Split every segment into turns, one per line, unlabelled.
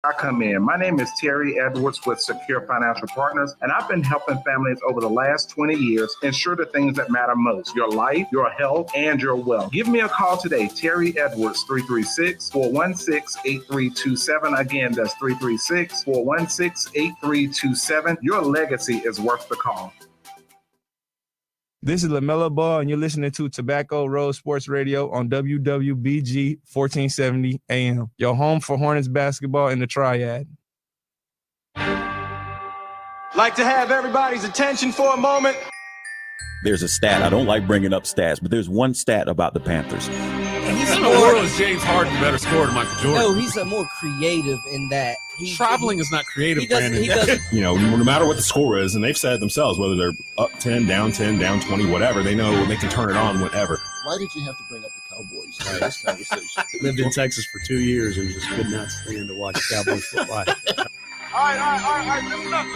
I come in. My name is Terry Edwards with Secure Financial Partners, and I've been helping families over the last 20 years ensure the things that matter most: your life, your health, and your wealth. Give me a call today, Terry Edwards, 336-416-8327. Again, that's 336-416-8327. Your legacy is worth the call.
This is LaMelo Ball, and you're listening to Tobacco Road Sports Radio on WWBG 1470 AM, your home for Hornets basketball in the Triad.
Like to have everybody's attention for a moment.
There's a stat. I don't like bringing up stats, but there's one stat about the Panthers.
He's in the world is James Harden better scorer than Michael Jordan?
No, he's more creative in that.
Traveling is not creative, Brandon.
He doesn't.
No matter what the score is, and they've said it themselves, whether they're up 10, down 20, whatever, they know they can turn it on whenever.
Why did you have to bring up the Cowboys in this conversation?
Lived in Texas for 2 years and just could not stand to watch Cowboys football.
All right, listen up.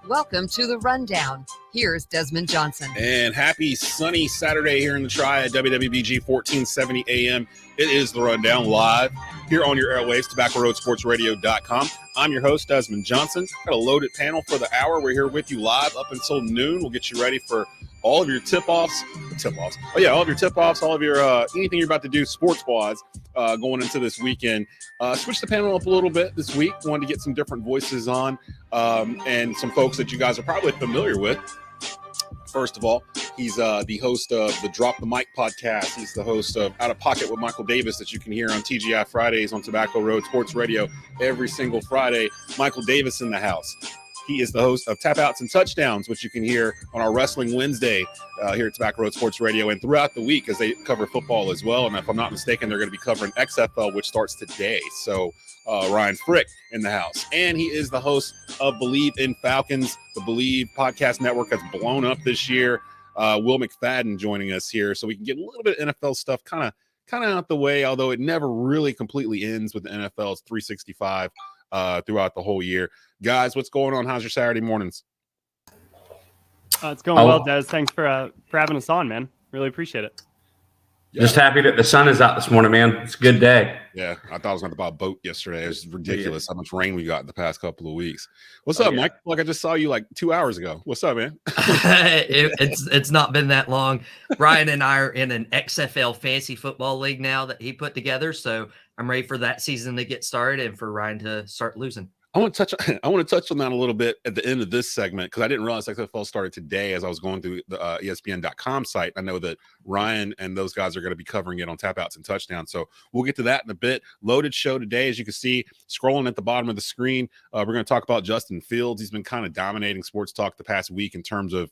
Welcome to The Rundown. Here's Desmond Johnson.
And happy sunny Saturday here in the Triad, WWBG 1470 AM. It is The Rundown live here on your airwaves, tobaccoroadsportsradio.com. I'm your host, Desmond Johnson. Got a loaded panel for the hour. We're here with you live up until noon. We'll get you ready for all of your tip-offs. All of your tip-offs, all of your anything you're about to do sports-wise going into this weekend. Switch the panel up a little bit this week. Wanted to get some different voices on and some folks that you guys are probably familiar with. First of all, he's the host of the Drop the Mic podcast. He's the host of Out of Pocket with Michael Davis that you can hear on TGI Fridays on Tobacco Road Sports Radio every single Friday. Michael Davis in the house. He is the host of Tapouts and Touchdowns, which you can hear on our Wrestling Wednesday here at Tobacco Road Sports Radio and throughout the week as they cover football as well. And if I'm not mistaken, they're going to be covering XFL, which starts today. So Ryan Frick in the house. And he is the host of Bleav in Falcons, the Bleav podcast network that's blown up this year. Will McFadden joining us here so we can get a little bit of NFL stuff kind of out the way, although it never really completely ends with the NFL's 365 throughout the whole year. Guys, what's going on? How's your Saturday mornings?
It's going well, Des. Thanks for having us on, man. Really appreciate it.
Yeah. Just happy that the sun is out this morning, man. It's a good day.
Yeah, I thought I was going to buy a boat yesterday. It was ridiculous how much rain we got in the past couple of weeks. What's up, Mike? Like I just saw you like 2 hours ago. What's up, man?
It's not been that long. Ryan and I are in an XFL fantasy football league now that he put together, so I'm ready for that season to get started and for Ryan to start losing.
I want to touch on that a little bit at the end of this segment because I didn't realize XFL started today as I was going through the ESPN.com site. I know that Ryan and those guys are going to be covering it on Tapouts and Touchdowns. So we'll get to that in a bit. Loaded show today, as you can see, scrolling at the bottom of the screen. We're going to talk about Justin Fields. He's been kind of dominating sports talk the past week in terms of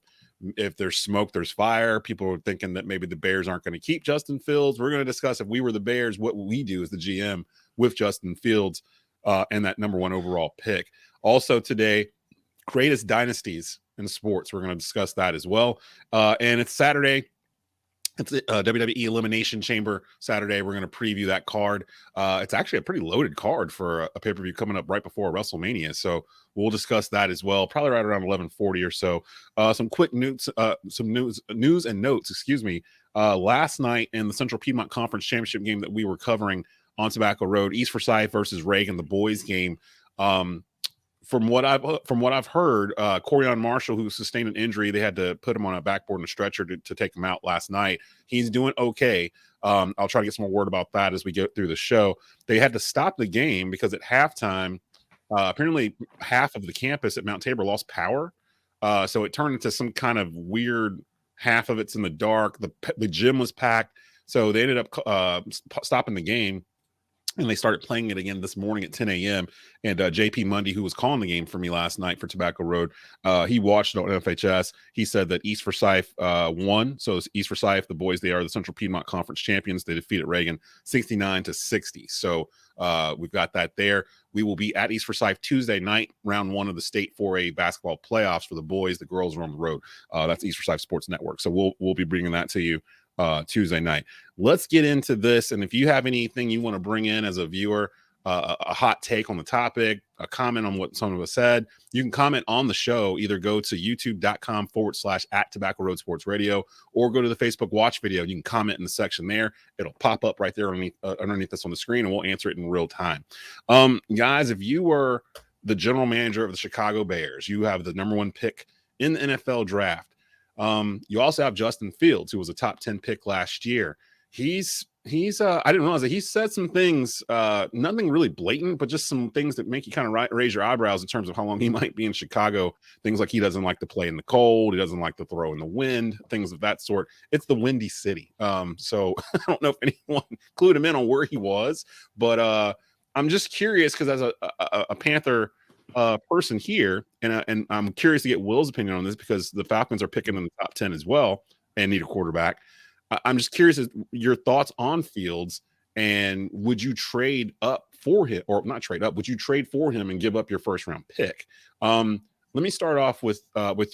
if there's smoke, there's fire. People are thinking that maybe the Bears aren't going to keep Justin Fields. We're going to discuss if we were the Bears, what would we do as the GM with Justin Fields. And that number one overall pick. Also today, greatest dynasties in sports. We're going to discuss that as well. And it's Saturday. It's WWE Elimination Chamber Saturday. We're going to preview that card. It's actually a pretty loaded card for a pay-per-view coming up right before WrestleMania. So we'll discuss that as well, probably right around 11:40 or so. Some quick news, news and notes, excuse me. Last night in the Central Piedmont Conference Championship game that we were covering on Tobacco Road, East Forsyth versus Reagan, the boys game. From what I've heard, Corian Marshall, who sustained an injury, they had to put him on a backboard and a stretcher to take him out last night. He's doing okay. I'll try to get some more word about that as we get through the show. They had to stop the game because at halftime, apparently half of the campus at Mount Tabor lost power. So it turned into some kind of weird, half of it's in the dark. The gym was packed. So they ended up stopping the game. And they started playing it again this morning at 10 a.m. And JP Mundy, who was calling the game for me last night for Tobacco Road, he watched it on FHS. He said that East Forsyth won. So it's East Forsyth, the boys, they are the Central Piedmont Conference champions. They defeated Reagan 69-60. So we've got that there. We will be at East Forsyth Tuesday night, round one of the state 4A basketball playoffs for the boys. The girls are on the road. That's East Forsyth Sports Network. So we'll be bringing that to you Tuesday night. Let's get into this. And if you have anything you want to bring in as a viewer, a hot take on the topic, a comment on what someone has said, you can comment on the show. Either go to youtube.com/@Tobacco Road Sports Radio, or go to the Facebook watch video. You can comment in the section there. It'll pop up right there underneath us on the screen, and we'll answer it in real time. Guys, if you were the general manager of the Chicago Bears, you have the #1 pick in the NFL draft. You also have Justin Fields, who was a top 10 pick last year. He's I didn't realize that he said some things, nothing really blatant, but just some things that make you kind of raise your eyebrows in terms of how long he might be in Chicago. Things like he doesn't like to play in the cold, he doesn't like to throw in the wind, things of that sort. It's the Windy City. So I don't know if anyone clued him in on where he was, but I'm just curious because as a Panther person here, and I'm curious to get Will's opinion on this because the Falcons are picking in the top 10 as well and need a quarterback. I'm just curious your thoughts on Fields, and would you trade up for him, or not trade up? Would you trade for him and give up your first round pick? Let me start off with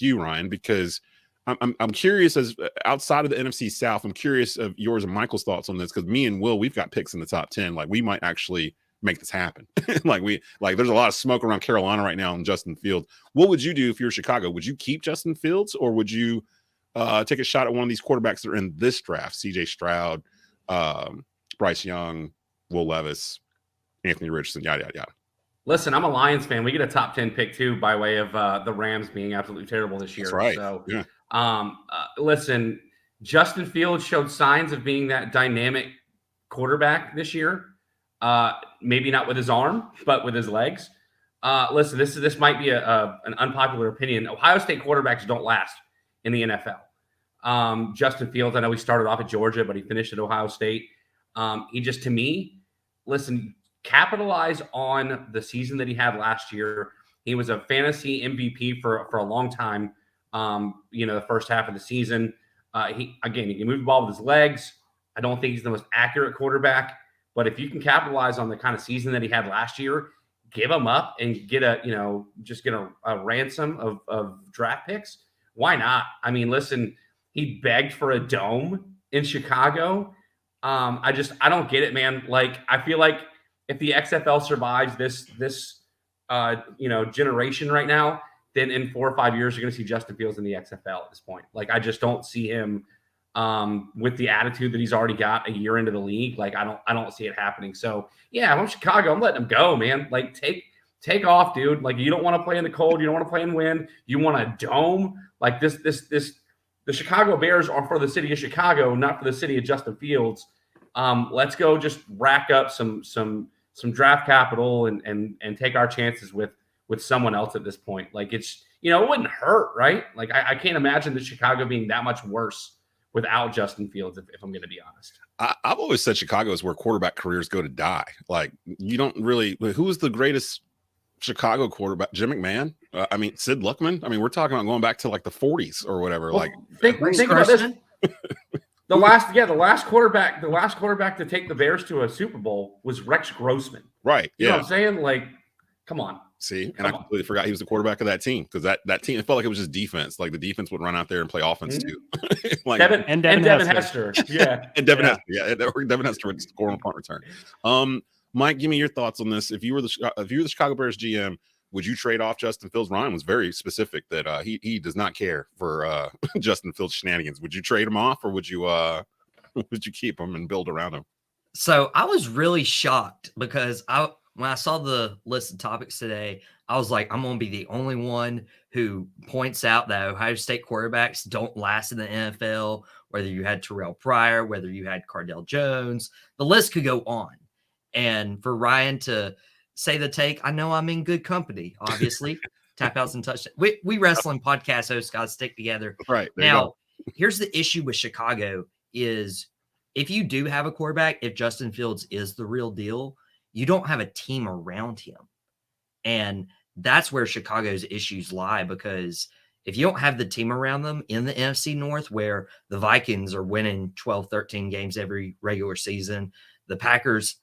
you, Ryan, because I'm curious, as outside of the NFC South, I'm curious of yours and Michael's thoughts on this, because me and Will, we've got picks in the top 10. Like, we might actually make this happen. there's a lot of smoke around Carolina right now on Justin Fields. What would you do if you're Chicago? Would you keep Justin Fields, or would you take a shot at one of these quarterbacks that are in this draft? CJ Stroud, Bryce Young, Will Levis, Anthony Richardson, yada, yada, yada.
Listen, I'm a Lions fan. We get a top 10 pick too, by way of the Rams being absolutely terrible this year.
That's right.
So,
yeah.
Listen, Justin Fields showed signs of being that dynamic quarterback this year. Maybe not with his arm, but with his legs. Listen, this might be an unpopular opinion. Ohio State quarterbacks don't last in the NFL. Justin Fields, I know he started off at Georgia, but he finished at Ohio State. He just, to me, listen, capitalize on the season that he had last year. He was a fantasy MVP for a long time. The first half of the season, he can move the ball with his legs. I don't think he's the most accurate quarterback, but if you can capitalize on the kind of season that he had last year, give him up and get a ransom of draft picks. Why not? I mean, listen, he begged for a dome in Chicago. I don't get it, man. Like, I feel like if the XFL survives this generation right now, then in 4 or 5 years, you're going to see Justin Fields in the XFL at this point. Like, I just don't see him with the attitude that he's already got a year into the league. Like, I don't see it happening. So yeah, I'm Chicago. I'm letting him go, man. Like, take off, dude. Like, you don't want to play in the cold. You don't want to play in wind. You want a dome. Like, the Chicago Bears are for the city of Chicago, not for the city of Justin Fields. Let's go just rack up some draft capital and take our chances with someone else at this point. Like, it's, it wouldn't hurt, right? Like, I can't imagine the Chicago being that much worse without Justin Fields, if I'm going to be honest.
I've always said Chicago is where quarterback careers go to die. Like, you don't really, who was the greatest Chicago quarterback? Jim McMahon? Sid Luckman? We're talking about going back to like the 40s or whatever. Well,
think about this. The last quarterback to take the Bears to a Super Bowl was Rex Grossman.
Right.
You know what I'm saying? Like, come on.
See, and I completely forgot he was the quarterback of that team, because that team, it felt like it was just defense. Like, the defense would run out there and play offense too. Like,
Devin Hester. Yeah.
And Devin Hester. Yeah. Devin Hester would score on punt return. Mike, give me your thoughts on this. If you were the Chicago Bears GM, would you trade off Justin Fields? Ryan was very specific that he does not care for Justin Fields shenanigans. Would you trade him off, or would you keep him and build around him?
So I was really shocked because when I saw the list of topics today, I was like, I'm going to be the only one who points out that Ohio State quarterbacks don't last in the NFL, whether you had Terrell Pryor, whether you had Cardell Jones, the list could go on. And for Ryan to say the take, I know I'm in good company, obviously. Tapouts and touchdowns. We wrestling podcast hosts got to stick together.
Right.
Now, here's the issue with Chicago is if you do have a quarterback, if Justin Fields is the real deal, you don't have a team around him. And that's where Chicago's issues lie, because if you don't have the team around them in the NFC North, where the Vikings are winning 12, 13 games every regular season, the Packers,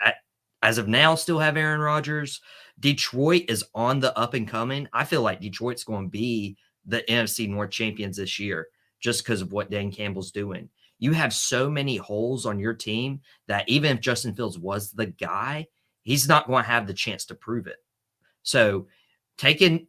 as of now, still have Aaron Rodgers. Detroit is on the up and coming. I feel like Detroit's going to be the NFC North champions this year just because of what Dan Campbell's doing. You have so many holes on your team that even if Justin Fields was the guy, he's not going to have the chance to prove it. So taking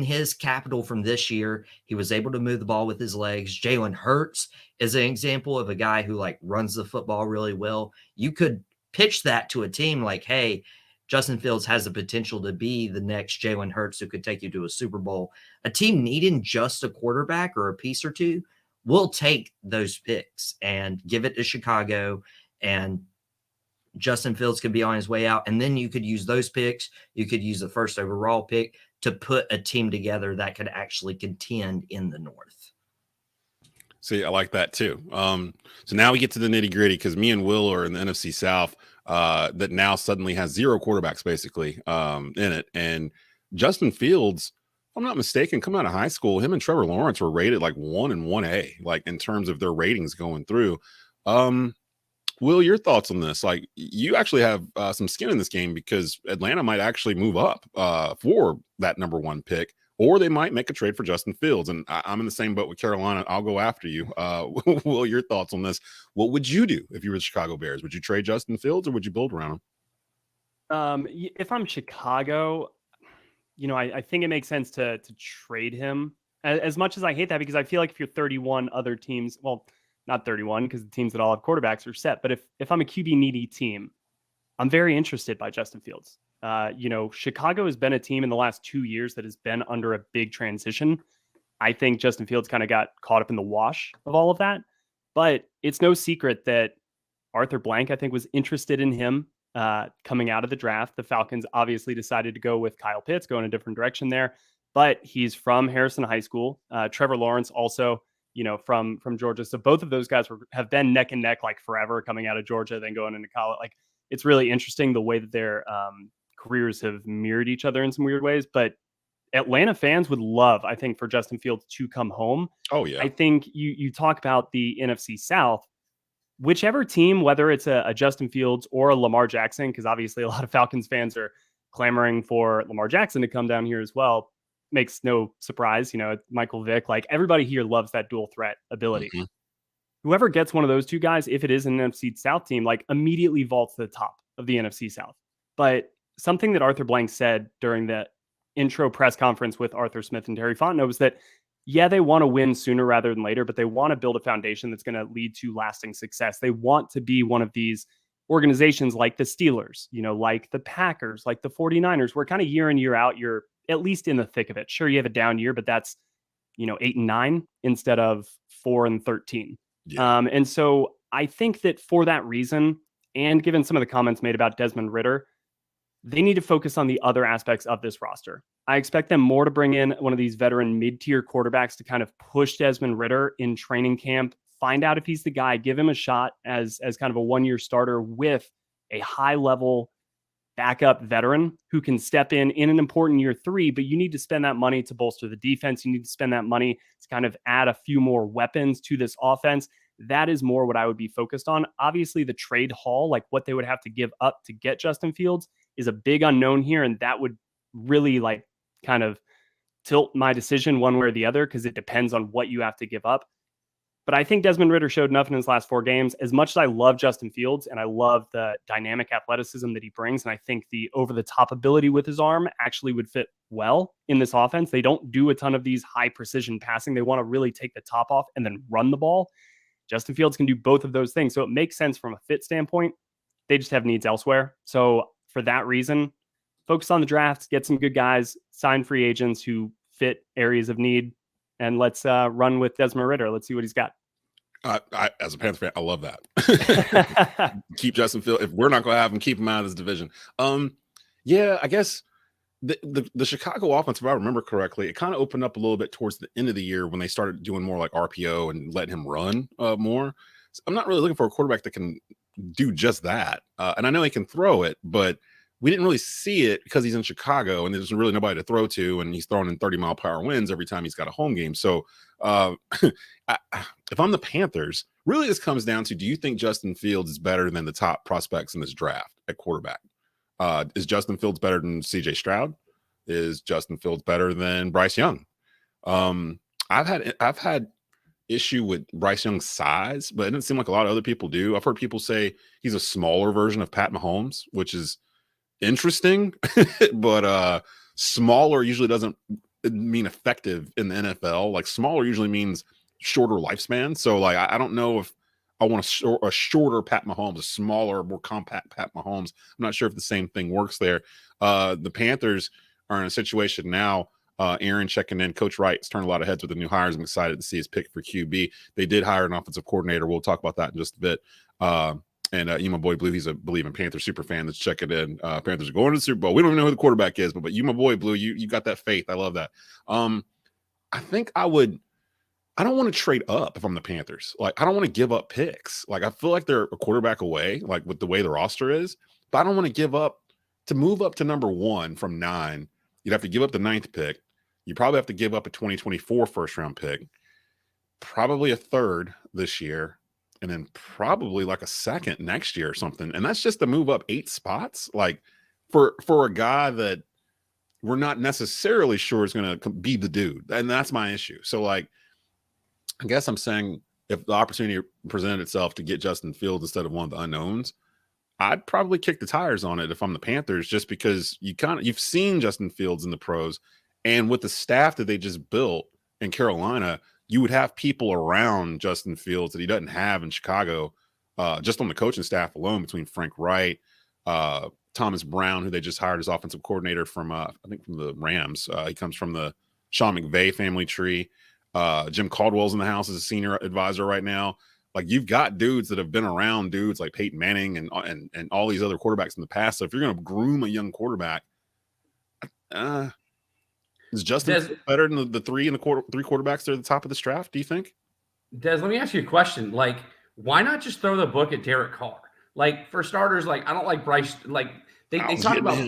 his capital from this year, he was able to move the ball with his legs. Jalen Hurts is an example of a guy who like runs the football really well. You could pitch that to a team like, hey, Justin Fields has the potential to be the next Jalen Hurts who could take you to a Super Bowl. A team needing just a quarterback or a piece or two will take those picks and give it to Chicago, and Justin Fields could be on his way out. And then you could use those picks. You could use the first overall pick to put a team together that could actually contend in the North.
See, I like that too. So now we get to the nitty gritty, because me and Will are in the NFC South that now suddenly has 0 quarterbacks basically in it. And Justin Fields, if I'm not mistaken, coming out of high school, him and Trevor Lawrence were rated like 1 and 1A, like in terms of their ratings going through. Will, your thoughts on this? Like, you actually have some skin in this game, because Atlanta might actually move up for that number 1 pick, or they might make a trade for Justin Fields. And I'm in the same boat with Carolina. I'll go after you. Will, your thoughts on this? What would you do if you were the Chicago Bears? Would you trade Justin Fields, or would you build around him?
If I'm Chicago, I think it makes sense to trade him. As much as I hate that, because I feel like if you're 31, other teams, well, not 31, because the teams that all have quarterbacks are set. But if I'm a QB needy team, I'm very interested by Justin Fields. Chicago has been a team in the last 2 years that has been under a big transition. I think Justin Fields kind of got caught up in the wash of all of that. But it's no secret that Arthur Blank, I think, was interested in him coming out of the draft. The Falcons obviously decided to go with Kyle Pitts, go in a different direction there. But he's from Harrison High School. Trevor Lawrence also, from Georgia. So both of those guys have been neck and neck like forever, coming out of Georgia, then going into college. Like, it's really interesting the way that their careers have mirrored each other in some weird ways. But Atlanta fans would love, I think, for Justin Fields to come home.
Oh, yeah.
I think you talk about the NFC South, whichever team, whether it's a Justin Fields or a Lamar Jackson, because obviously a lot of Falcons fans are clamoring for Lamar Jackson to come down here as well. Makes no surprise, Michael Vick, like everybody here loves that dual threat ability. Mm-hmm. Whoever gets one of those two guys, if it is an NFC South team, like immediately vaults to the top of the NFC South. But something that Arthur Blank said during the intro press conference with Arthur Smith and Terry Fontenot was that, yeah, they want to win sooner rather than later, but they want to build a foundation that's going to lead to lasting success. They want to be one of these organizations like the Steelers, like the Packers, like the 49ers, where kind of year in, year out, you're at least in the thick of it. Sure, you have a down year, but that's, 8 and 9 instead of 4 and 13. Yeah. And so I think that for that reason, and given some of the comments made about Desmond Ridder, they need to focus on the other aspects of this roster. I expect them more to bring in one of these veteran mid-tier quarterbacks to kind of push Desmond Ridder in training camp, find out if he's the guy, give him a shot as kind of a one-year starter with a high-level backup veteran who can step in an important year 3, but you need to spend that money to bolster the defense. You need to spend that money to kind of add a few more weapons to this offense. That is more what I would be focused on. Obviously, the trade haul, like what they would have to give up to get Justin Fields, is a big unknown here, and that would really like kind of tilt my decision one way or the other, because it depends on what you have to give up. But I think Desmond Ridder showed enough in his last 4 games. As much as I love Justin Fields and I love the dynamic athleticism that he brings, and I think the over-the-top ability with his arm actually would fit well in this offense. They don't do a ton of these high-precision passing. They want to really take the top off and then run the ball. Justin Fields can do both of those things. So it makes sense from a fit standpoint. They just have needs elsewhere. So for that reason, focus on the drafts, get some good guys, sign free agents who fit areas of need, and let's run with Desmond Ridder. Let's see what he's got.
I, as a Panther fan, I love that. Keep Justin Fields. If we're not going to have him, keep him out of this division. Yeah, I guess the Chicago offense, if I remember correctly, it kind of opened up a little bit towards the end of the year when they started doing more like RPO and letting him run more. So I'm not really looking for a quarterback that can do just that. And I know he can throw it, but we didn't really see it because he's in Chicago and there's really nobody to throw to, and he's throwing in 30-mile-per-hour winds every time he's got a home game. So if I'm the Panthers, really this comes down to, do you think Justin Fields is better than the top prospects in this draft at quarterback? Is Justin Fields better than CJ Stroud? Is Justin Fields better than Bryce Young? I've had issue with Bryce Young's size, but it doesn't seem like a lot of other people do. I've heard people say he's a smaller version of Pat Mahomes, which is interesting, but smaller usually doesn't mean effective in the NFL. Like smaller usually means shorter lifespan. So like I don't know if I want a shorter Pat Mahomes, a smaller, more compact Pat Mahomes. I'm not sure if the same thing works there. The Panthers are in a situation now. Aaron checking in. Coach Wright's turned a lot of heads with the new hires. I'm excited to see his pick for QB. They did hire an offensive coordinator. We'll talk about that in just a bit. And you, my boy, Bleav, he's a Bleav in Panther super fan that's checking in. Panthers are going to the Super Bowl. We don't even know who the quarterback is, but you, my boy, Bleav, you got that faith. I love that. I think I don't want to trade up if I'm the Panthers. Like, I don't want to give up picks. Like, I feel like they're a quarterback away, like with the way the roster is, but I don't want to give up to move up to number 1 from 9. You'd have to give up the 9th pick. You probably have to give up a 2024 first round pick, probably a 3rd this year, and then probably like a 2nd next year or something. And that's just to move up 8 spots. Like for a guy that we're not necessarily sure is going to be the dude. And that's my issue. So like, I guess I'm saying if the opportunity presented itself to get Justin Fields instead of one of the unknowns, I'd probably kick the tires on it if I'm the Panthers, just because you've seen Justin Fields in the pros, and with the staff that they just built in Carolina, you would have people around Justin Fields that he doesn't have in Chicago, just on the coaching staff alone, between Frank Wright, Thomas Brown, who they just hired as offensive coordinator from, I think from the Rams. He comes from the Sean McVay family tree. Jim Caldwell's in the house as a senior advisor right now. Like, you've got dudes that have been around dudes like Peyton Manning and all these other quarterbacks in the past. So if you're going to groom a young quarterback, is Justin better than the 3 quarterbacks that are at the top of this draft, do you think?
Des, let me ask you a question. Like, why not just throw the book at Derek Carr? Like, for starters, like, I don't like Bryce. Like, they talk about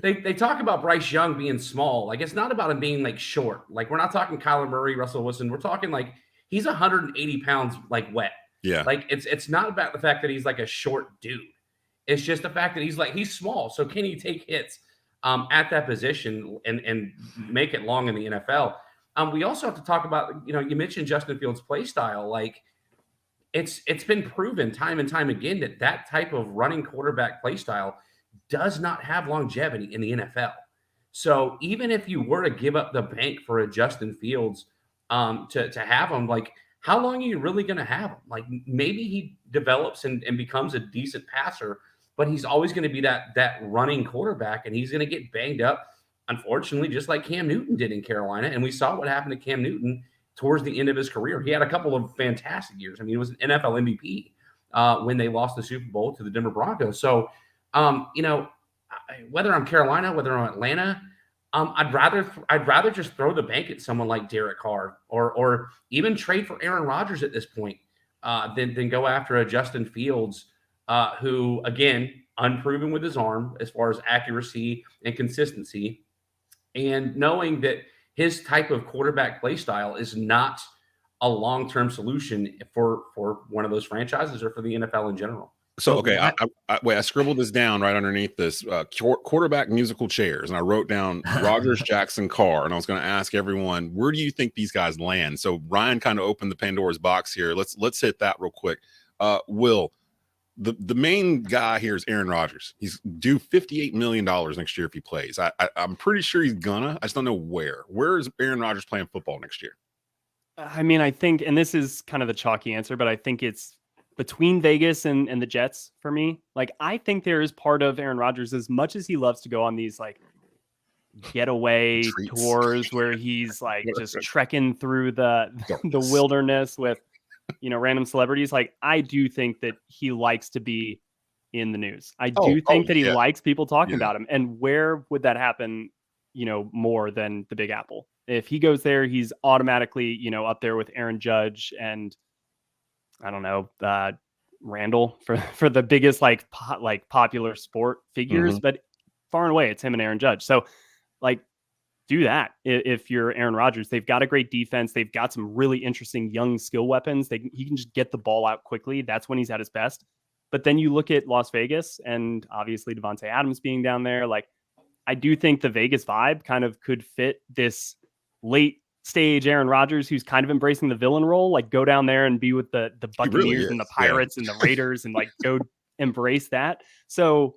they talk about Bryce Young being small. Like, it's not about him being like short. Like, we're not talking Kyler Murray, Russell Wilson. We're talking like he's 180 pounds, like wet.
Yeah.
Like, it's not about the fact that he's like a short dude. It's just the fact that he's small. So can he take hits at that position and make it long in the NFL? We also have to talk about, you mentioned Justin Fields' play style. Like, it's been proven time and time again that type of running quarterback play style does not have longevity in the NFL. So even if you were to give up the bank for a Justin Fields to have him, like, how long are you really going to have him? Like, maybe he develops and becomes a decent passer, but he's always going to be that running quarterback, and he's going to get banged up, unfortunately, just like Cam Newton did in Carolina. And we saw what happened to Cam Newton towards the end of his career. He had a couple of fantastic years. I mean, he was an NFL MVP when they lost the Super Bowl to the Denver Broncos. So, whether I'm Carolina, whether I'm Atlanta, I'd rather just throw the bank at someone like Derek Carr or even trade for Aaron Rodgers at this point than go after a Justin Fields who, again, unproven with his arm as far as accuracy and consistency, and knowing that his type of quarterback play style is not a long-term solution for one of those franchises or for the NFL in general.
So, okay, I scribbled this down right underneath this quarterback musical chairs, and I wrote down Rodgers, Jackson, Carr, and I was going to ask everyone, where do you think these guys land? So Ryan kind of opened the Pandora's box here. Let's hit that real quick. Will, the main guy here is Aaron Rodgers. He's due $58 million next year if he plays. I'm pretty sure he's gonna. I just don't know where. Where is Aaron Rodgers playing football next year?
I mean, I think, and this is kind of the chalky answer, but I think it's between Vegas and the Jets for me. Like, I think there is part of Aaron Rodgers, as much as he loves to go on these like getaway tours where he's like just trekking through the wilderness with, random celebrities. Like, I do think that he likes to be in the news. I do think that he likes people talking about him. And where would that happen, more than the Big Apple? If he goes there, he's automatically, up there with Aaron Judge and I don't know, Randall for the biggest like popular sport figures,
Mm-hmm.
but far and away it's him and Aaron Judge. So like, do that if you're Aaron Rodgers. They've got a great defense. They've got some really interesting young skill weapons. He can just get the ball out quickly. That's when he's at his best. But then you look at Las Vegas and obviously Devontae Adams being down there. Like, I do think the Vegas vibe kind of could fit this late stage Aaron Rodgers who's kind of embracing the villain role, like go down there and be with the Buccaneers and the Pirates and the Raiders and like go embrace that. So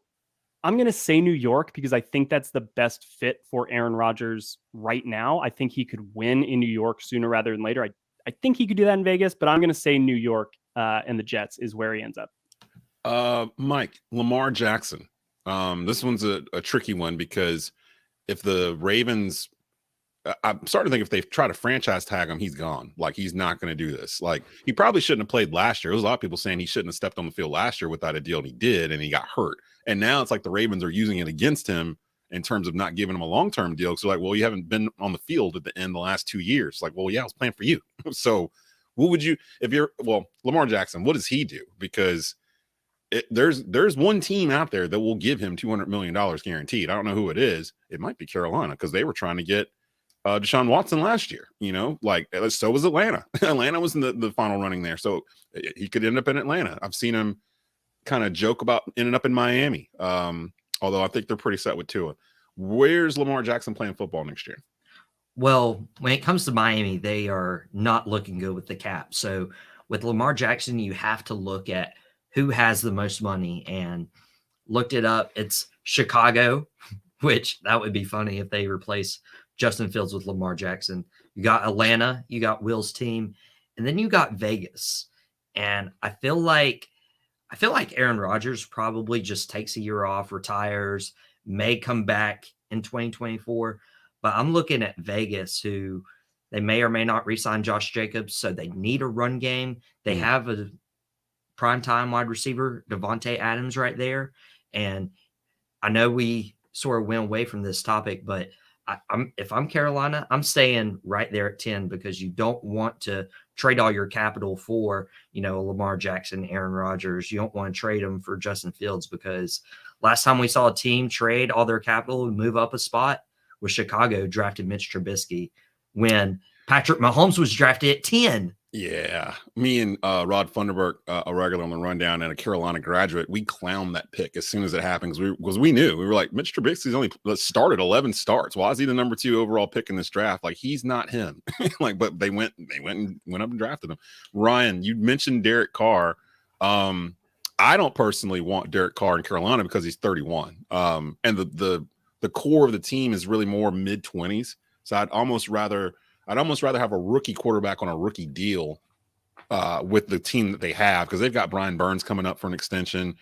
I'm going to say New York because I think that's the best fit for Aaron Rodgers right now. I think he could win in New York sooner rather than later. I think he could do that in Vegas, but I'm going to say New York and the Jets is where he ends up.
Mike, Lamar Jackson. This one's a tricky one because if the Ravens, I'm starting to think if they try to franchise tag him, he's gone. Like, he's not going to do this. Like, he probably shouldn't have played last year. There was a lot of people saying he shouldn't have stepped on the field last year without a deal, and he did, and he got hurt. And now it's like the Ravens are using it against him in terms of not giving him a long-term deal. So like, well, you haven't been on the field at the end the last 2 years. Like, well, yeah, I was playing for you. So what would you, if you're, well, Lamar Jackson, what does he do? Because there's one team out there that will give him $200 million guaranteed. I don't know who it is. It might be Carolina because they were trying to get Deshaun Watson last year, like so was Atlanta. Atlanta was in the final running there. So he could end up in Atlanta. I've seen him kind of joke about ending up in Miami. Although I think they're pretty set with Tua. Where's Lamar Jackson playing football next year?
Well, when it comes to Miami, they are not looking good with the cap. So with Lamar Jackson, you have to look at who has the most money, and looked it up. It's Chicago, which that would be funny if they replace Justin Fields with Lamar Jackson. You got Atlanta, you got Will's team, and then you got Vegas. And I feel like Aaron Rodgers probably just takes a year off, retires, may come back in 2024. But I'm looking at Vegas, who they may or may not re-sign Josh Jacobs, so they need a run game. They have a primetime wide receiver, Devontae Adams, right there. And I know we sort of went away from this topic, but if I'm Carolina, I'm staying right there at 10 because you don't want to trade all your capital for, Lamar Jackson, Aaron Rodgers. You don't want to trade them for Justin Fields, because last time we saw a team trade all their capital and move up a spot was Chicago drafted Mitch Trubisky when Patrick Mahomes was drafted at 10.
Yeah. Me and Rod Funderburk, a regular on the rundown and a Carolina graduate, we clowned that pick as soon as it happened because we knew. We were like, Mitch Trubisky's only started 11 starts. Why is he the number 2 overall pick in this draft? Like, he's not him. But they went up and drafted him. Ryan, you mentioned Derek Carr. I don't personally want Derek Carr in Carolina because he's 31. And the core of the team is really more mid-20s. So I'd almost rather have a rookie quarterback on a rookie deal with the team that they have, because they've got Brian Burns coming up for an extension.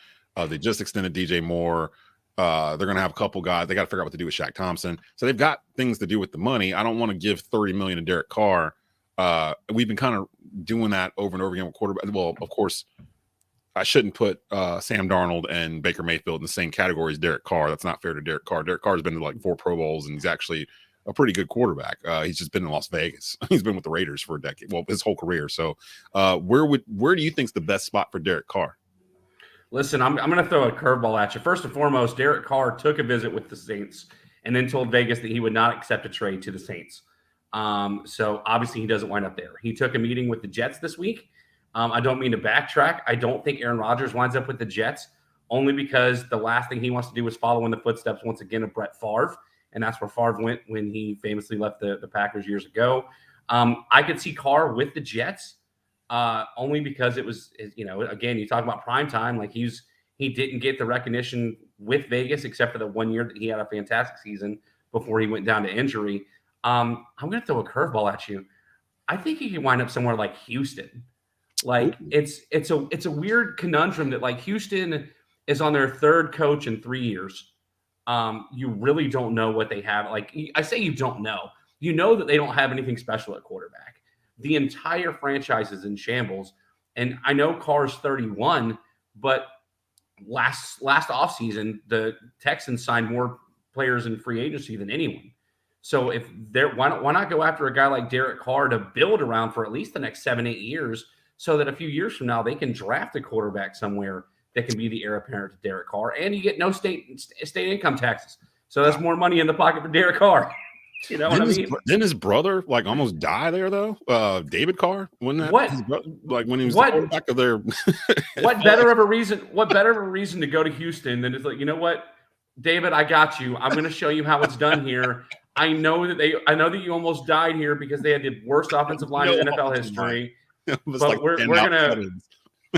They just extended DJ Moore. They're going to have a couple guys. They got to figure out what to do with Shaq Thompson. So they've got things to do with the money. I don't want to give $30 million to Derek Carr. We've been kind of doing that over and over again with quarterback. Well, of course, I shouldn't put Sam Darnold and Baker Mayfield in the same category as Derek Carr. That's not fair to Derek Carr. Derek Carr's been to like 4 Pro Bowls, and he's actually a pretty good quarterback. He's just been in Las Vegas. He's been with the Raiders for a decade, well, his whole career. So where do you think's the best spot for Derek Carr?
Listen, I'm going to throw a curveball at you. First and foremost, Derek Carr took a visit with the Saints and then told Vegas that he would not accept a trade to the Saints. So obviously he doesn't wind up there. He took a meeting with the Jets this week. I don't mean to backtrack. I don't think Aaron Rodgers winds up with the Jets, only because the last thing he wants to do is follow in the footsteps once again of Brett Favre. And that's where Favre went when he famously left the Packers years ago. I could see Carr with the Jets only because it was, again, you talk about prime time. Like he didn't get the recognition with Vegas except for the 1 year that he had a fantastic season before he went down to injury. I'm going to throw a curveball at you. I think he could wind up somewhere like Houston. Like it's a weird conundrum that like Houston is on their 3rd coach in 3 years. You really don't know what they have. Like I say, you don't know. You know that they don't have anything special at quarterback. The entire franchise is in shambles. And I know Carr's 31, but last offseason, the Texans signed more players in free agency than anyone. So if why not go after a guy like Derek Carr to build around for at least the next 7-8 years, so that a few years from now they can draft a quarterback somewhere that can be the heir apparent to Derek Carr, and you get no state income taxes. So that's more money in the pocket for Derek Carr. You know what I mean?
Didn't his brother like almost die there though? David Carr, wasn't that
what?
His brother, like when he was the quarterback of their?
What better of a reason to go to Houston than it's like, you know what, David, I got you. I'm going to show you how it's done here. I know that you almost died here because they had the worst offensive line in NFL history. But we're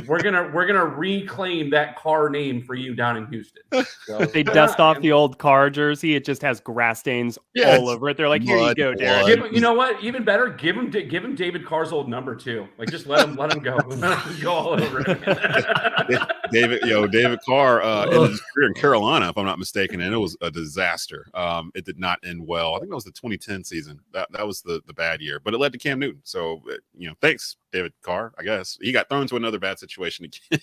we're gonna reclaim that car name for you down in Houston. So,
they dust off the old car jersey. It just has grass stains all over it. They're like, here you go, Derek.
You know what? Even better, give him David Carr's old number too. Like, just let him go. Let him go all over it.
David Carr ended his career in Carolina, if I'm not mistaken, and it was a disaster. It did not end well. I think that was the 2010 season. That was the bad year, but it led to Cam Newton. So thanks, David Carr. I guess he got thrown to another bad situation again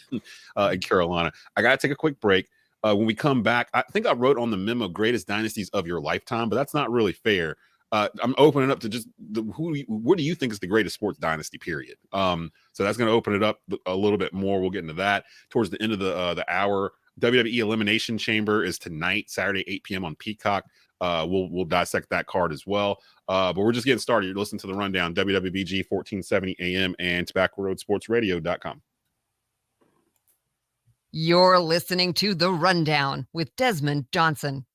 in Carolina. I got to take a quick break. When we come back, I think I wrote on the memo greatest dynasties of your lifetime, but that's not really fair. I'm opening up to just what do you think is the greatest sports dynasty period? So that's going to open it up a little bit more. We'll get into that towards the end of the hour. WWE Elimination Chamber is tonight, Saturday, 8 p.m. on Peacock. We'll dissect that card as well. But we're just getting started. You're listening to the Rundown, WWBG 1470 AM and TobaccoRoadSportsRadio.com.
You're listening to The Rundown with Desmond Johnson.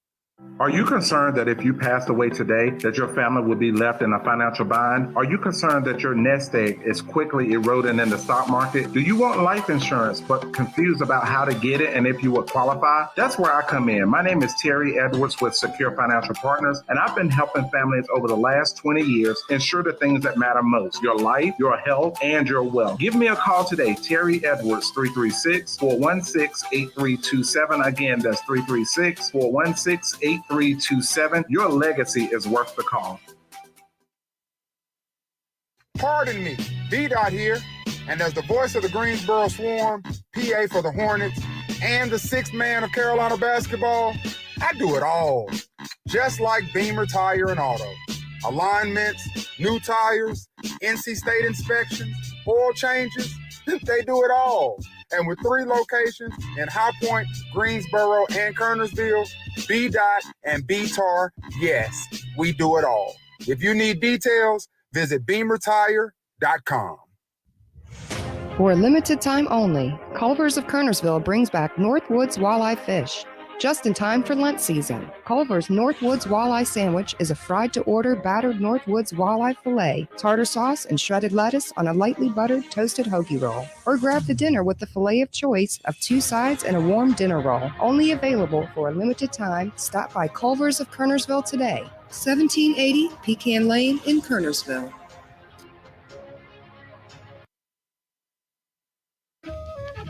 Are you concerned that if you passed away today, that your family will be left in a financial bind? Are you concerned that your nest egg is quickly eroding in the stock market? Do you want life insurance but confused about how to get it and if you will qualify? That's where I come in. My name is Terry Edwards with Secure Financial Partners, and I've been helping families over the last 20 years ensure the things that matter most: your life, your health, and your wealth. Give me a call today, Terry Edwards, 336-416-8327. Again, that's 336-416-8327. Your legacy is worth the call.
Pardon me, B-Dot here, and as the voice of the Greensboro Swarm, PA for the Hornets, and the sixth man of Carolina basketball, I do it all. Just like Beamer Tire and Auto. Alignments, new tires, NC State inspections, oil changes, they do it all. And with 3 locations in High Point, Greensboro, and Kernersville, B-Dot and B-Tar, yes, we do it all. If you need details, visit BeamerTire.com.
For a limited time only, Culver's of Kernersville brings back Northwoods Walleye Fish. Just in time for Lent season, Culver's Northwoods Walleye Sandwich is a fried-to-order battered Northwoods walleye fillet, tartar sauce, and shredded lettuce on a lightly buttered toasted hoagie roll. Or grab the dinner with the fillet of choice of 2 sides and a warm dinner roll. Only available for a limited time. Stop by Culver's of Kernersville today. 1780 Pecan Lane in Kernersville.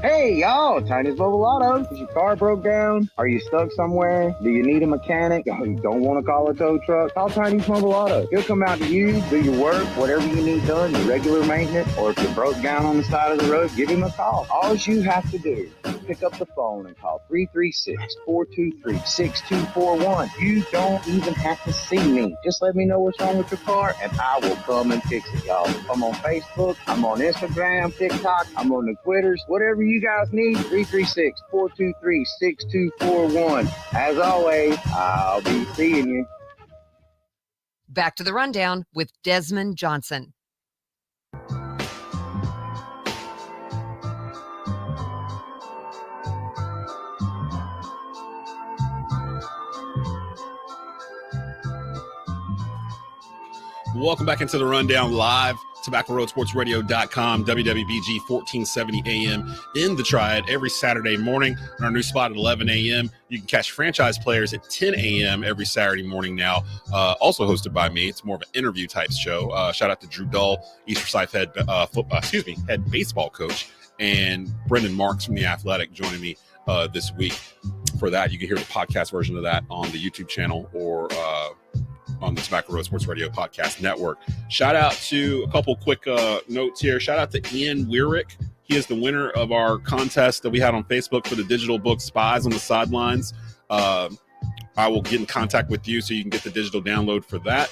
Hey, y'all, Tiny's Mobile Auto. Is your car broke down? Are you stuck somewhere? Do you need a mechanic? You don't want to call a tow truck? Call Tiny's Mobile Auto. He'll come out to you, do your work, whatever you need done, your regular maintenance, or if you're broke down on the side of the road, give him a call. All you have to do is pick up the phone and call 336-423-6241. You don't even have to see me. Just let me know what's wrong with your car, and I will come and fix it, y'all. I'm on Facebook, I'm on Instagram, TikTok, I'm on the Twitters, whatever you guys need, 336-423-6241. As always, I'll be seeing you.
Back to the Rundown with Desmond Johnson.
Welcome back into the Rundown live. TobaccoRoadSportsRadio.com, WWBG 1470 AM in the Triad every Saturday morning. On our new spot at 11 a.m. You can catch Franchise Players at 10 a.m. every Saturday morning now. Also hosted by me. It's more of an interview type show. Shout out to Drew Dull, East Forsyth head baseball coach, and Brendan Marks from The Athletic joining me this week. For that, you can hear the podcast version of that on the YouTube channel or on the Tobacco Road Sports Radio Podcast Network. Shout out to a couple quick notes here. Shout out to Ian Weirick. He is the winner of our contest that we had on Facebook for the digital book Spies on the Sidelines. I will get in contact with you so you can get the digital download for that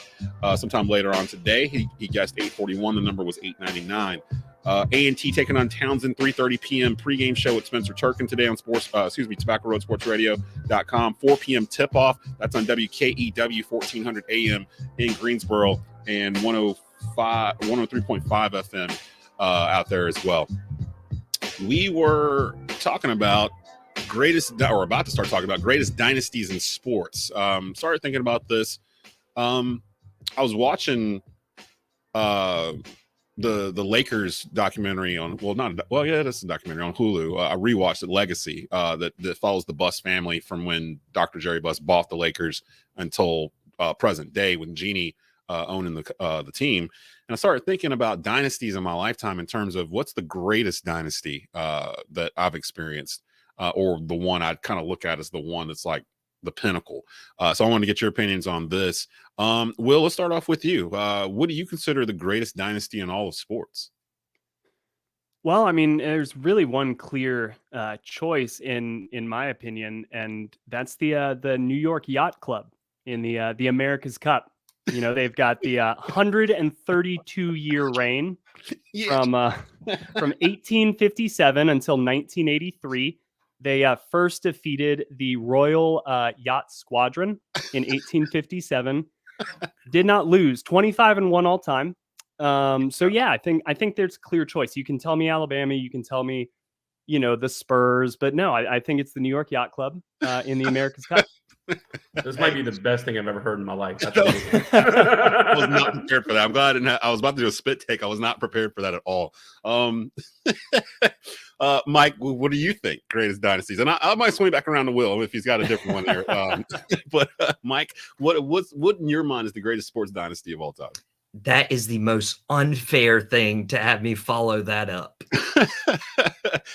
sometime later on today. He guessed 841. The number was 899. A&T taking on Townsend, 3:30 p.m. pregame show with Spencer Turkin today on TobaccoRoadSportsRadio.com. 4 p.m. tip-off. That's on WKEW 1400 AM in Greensboro and 103.5 FM out there as well. We were talking about about to start talking about greatest dynasties in sports. Started thinking about this. I was watching the Lakers documentary on it's a documentary on Hulu. I rewatched it, Legacy, that follows the Buss family from when Dr. Jerry Buss bought the Lakers until present day when Jeannie owning the team. And I started thinking about dynasties in my lifetime in terms of what's the greatest dynasty that I've experienced, or the one I'd kind of look at as the one that's like the pinnacle. So I want to get your opinions on this. Will, let's start off with you. What do you consider the greatest dynasty in all of sports?
Well, I mean, there's really one clear choice in my opinion, and that's the New York Yacht Club in the America's Cup. You know, they've got the 132-year reign from 1857 until 1983. They first defeated the Royal Yacht Squadron in 1857. Did not lose, 25-1 all time. So yeah, I think there's a clear choice. You can tell me Alabama, you can tell me, the Spurs, but no, I think it's the New York Yacht Club in the America's Cup.
This might be the best thing I've ever heard in my life.
I was not prepared for that. I'm glad I was about to do a spit take. I was not prepared for that at all. Mike, what do you think greatest dynasties? And I might swing back around to Will if he's got a different one there. But Mike, what in your mind is the greatest sports dynasty of all time?
That is the most unfair thing to have me follow that up.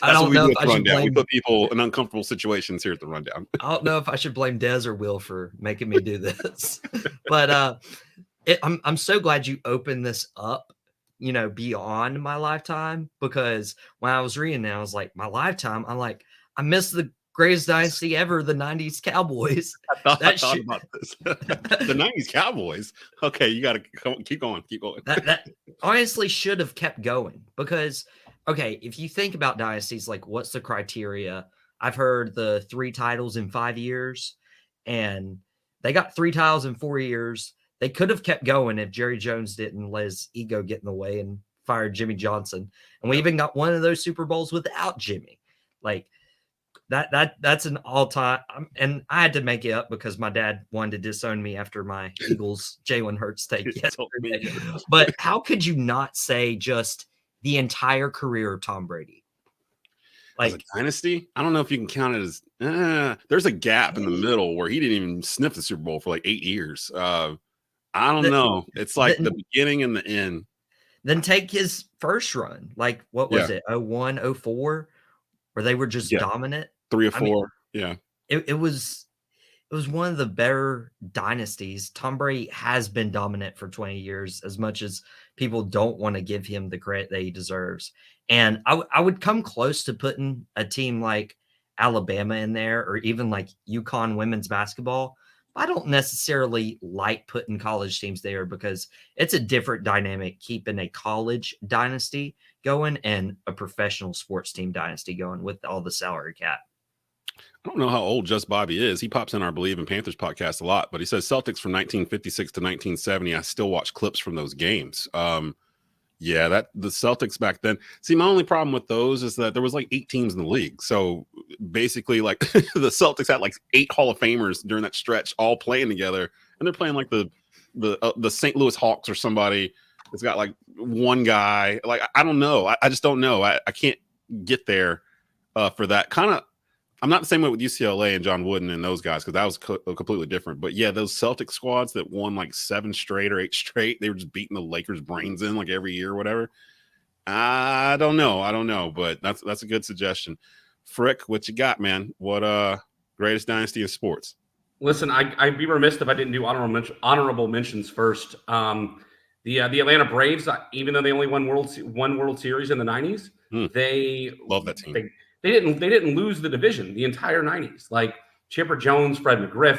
I don't know if I should blame.
We put people in uncomfortable situations here at the Rundown.
I don't know if I should blame Des or Will for making me do this, but I'm so glad you opened this up, beyond my lifetime, because when I was reading that, I was like, my lifetime, I missed the greatest dynasty ever, the 90s Cowboys.
I thought about this. The 90s Cowboys. Okay, you got to keep going.
That honestly should have kept going because, okay, if you think about dynasties, like what's the criteria? I've heard the 3 titles in 5 years, and they got 3 titles in 4 years. They could have kept going if Jerry Jones didn't let his ego get in the way and fired Jimmy Johnson. And we even got one of those Super Bowls without Jimmy. Like, that's an all-time, and I had to make it up because my dad wanted to disown me after my Eagles Jalen Hurts take yesterday. But how could you not say just the entire career of Tom Brady?
Like as a dynasty, I don't know if you can count it as. There's a gap in the middle where he didn't even sniff the Super Bowl for like 8 years. I don't know. It's like the beginning and the end.
Then take his first run. Like what was it? 01, 04, where they were just dominant.
3 or 4.
It was one of the better dynasties. Tom Brady has been dominant for 20 years, as much as people don't want to give him the credit that he deserves. And I would come close to putting a team like Alabama in there, or even like UConn women's basketball. I don't necessarily like putting college teams there because it's a different dynamic keeping a college dynasty going and a professional sports team dynasty going with all the salary cap.
I don't know how old Just Bobby is. He pops in our Bleav in Panthers podcast a lot, but he says Celtics from 1956 to 1970. I still watch clips from those games. The Celtics back then. See, my only problem with those is that there was like 8 teams in the league. So basically, like the Celtics had like 8 Hall of Famers during that stretch, all playing together, and they're playing like the St. Louis Hawks or somebody. It's got like one guy. Like I don't know. I just don't know. I can't get there for that kind of. I'm not the same way with UCLA and John Wooden and those guys because that was completely different. But yeah, those Celtic squads that won like 7 straight or 8 straight, they were just beating the Lakers' brains in like every year or whatever. I don't know, but that's a good suggestion. Frick, what you got, man? What greatest dynasty of sports?
Listen, I'd be remiss if I didn't do honorable mentions first. The Atlanta Braves, even though they only won World Series in the 90s, they
love that team.
They didn't lose the division the entire 90s. Like Chipper Jones, Fred McGriff,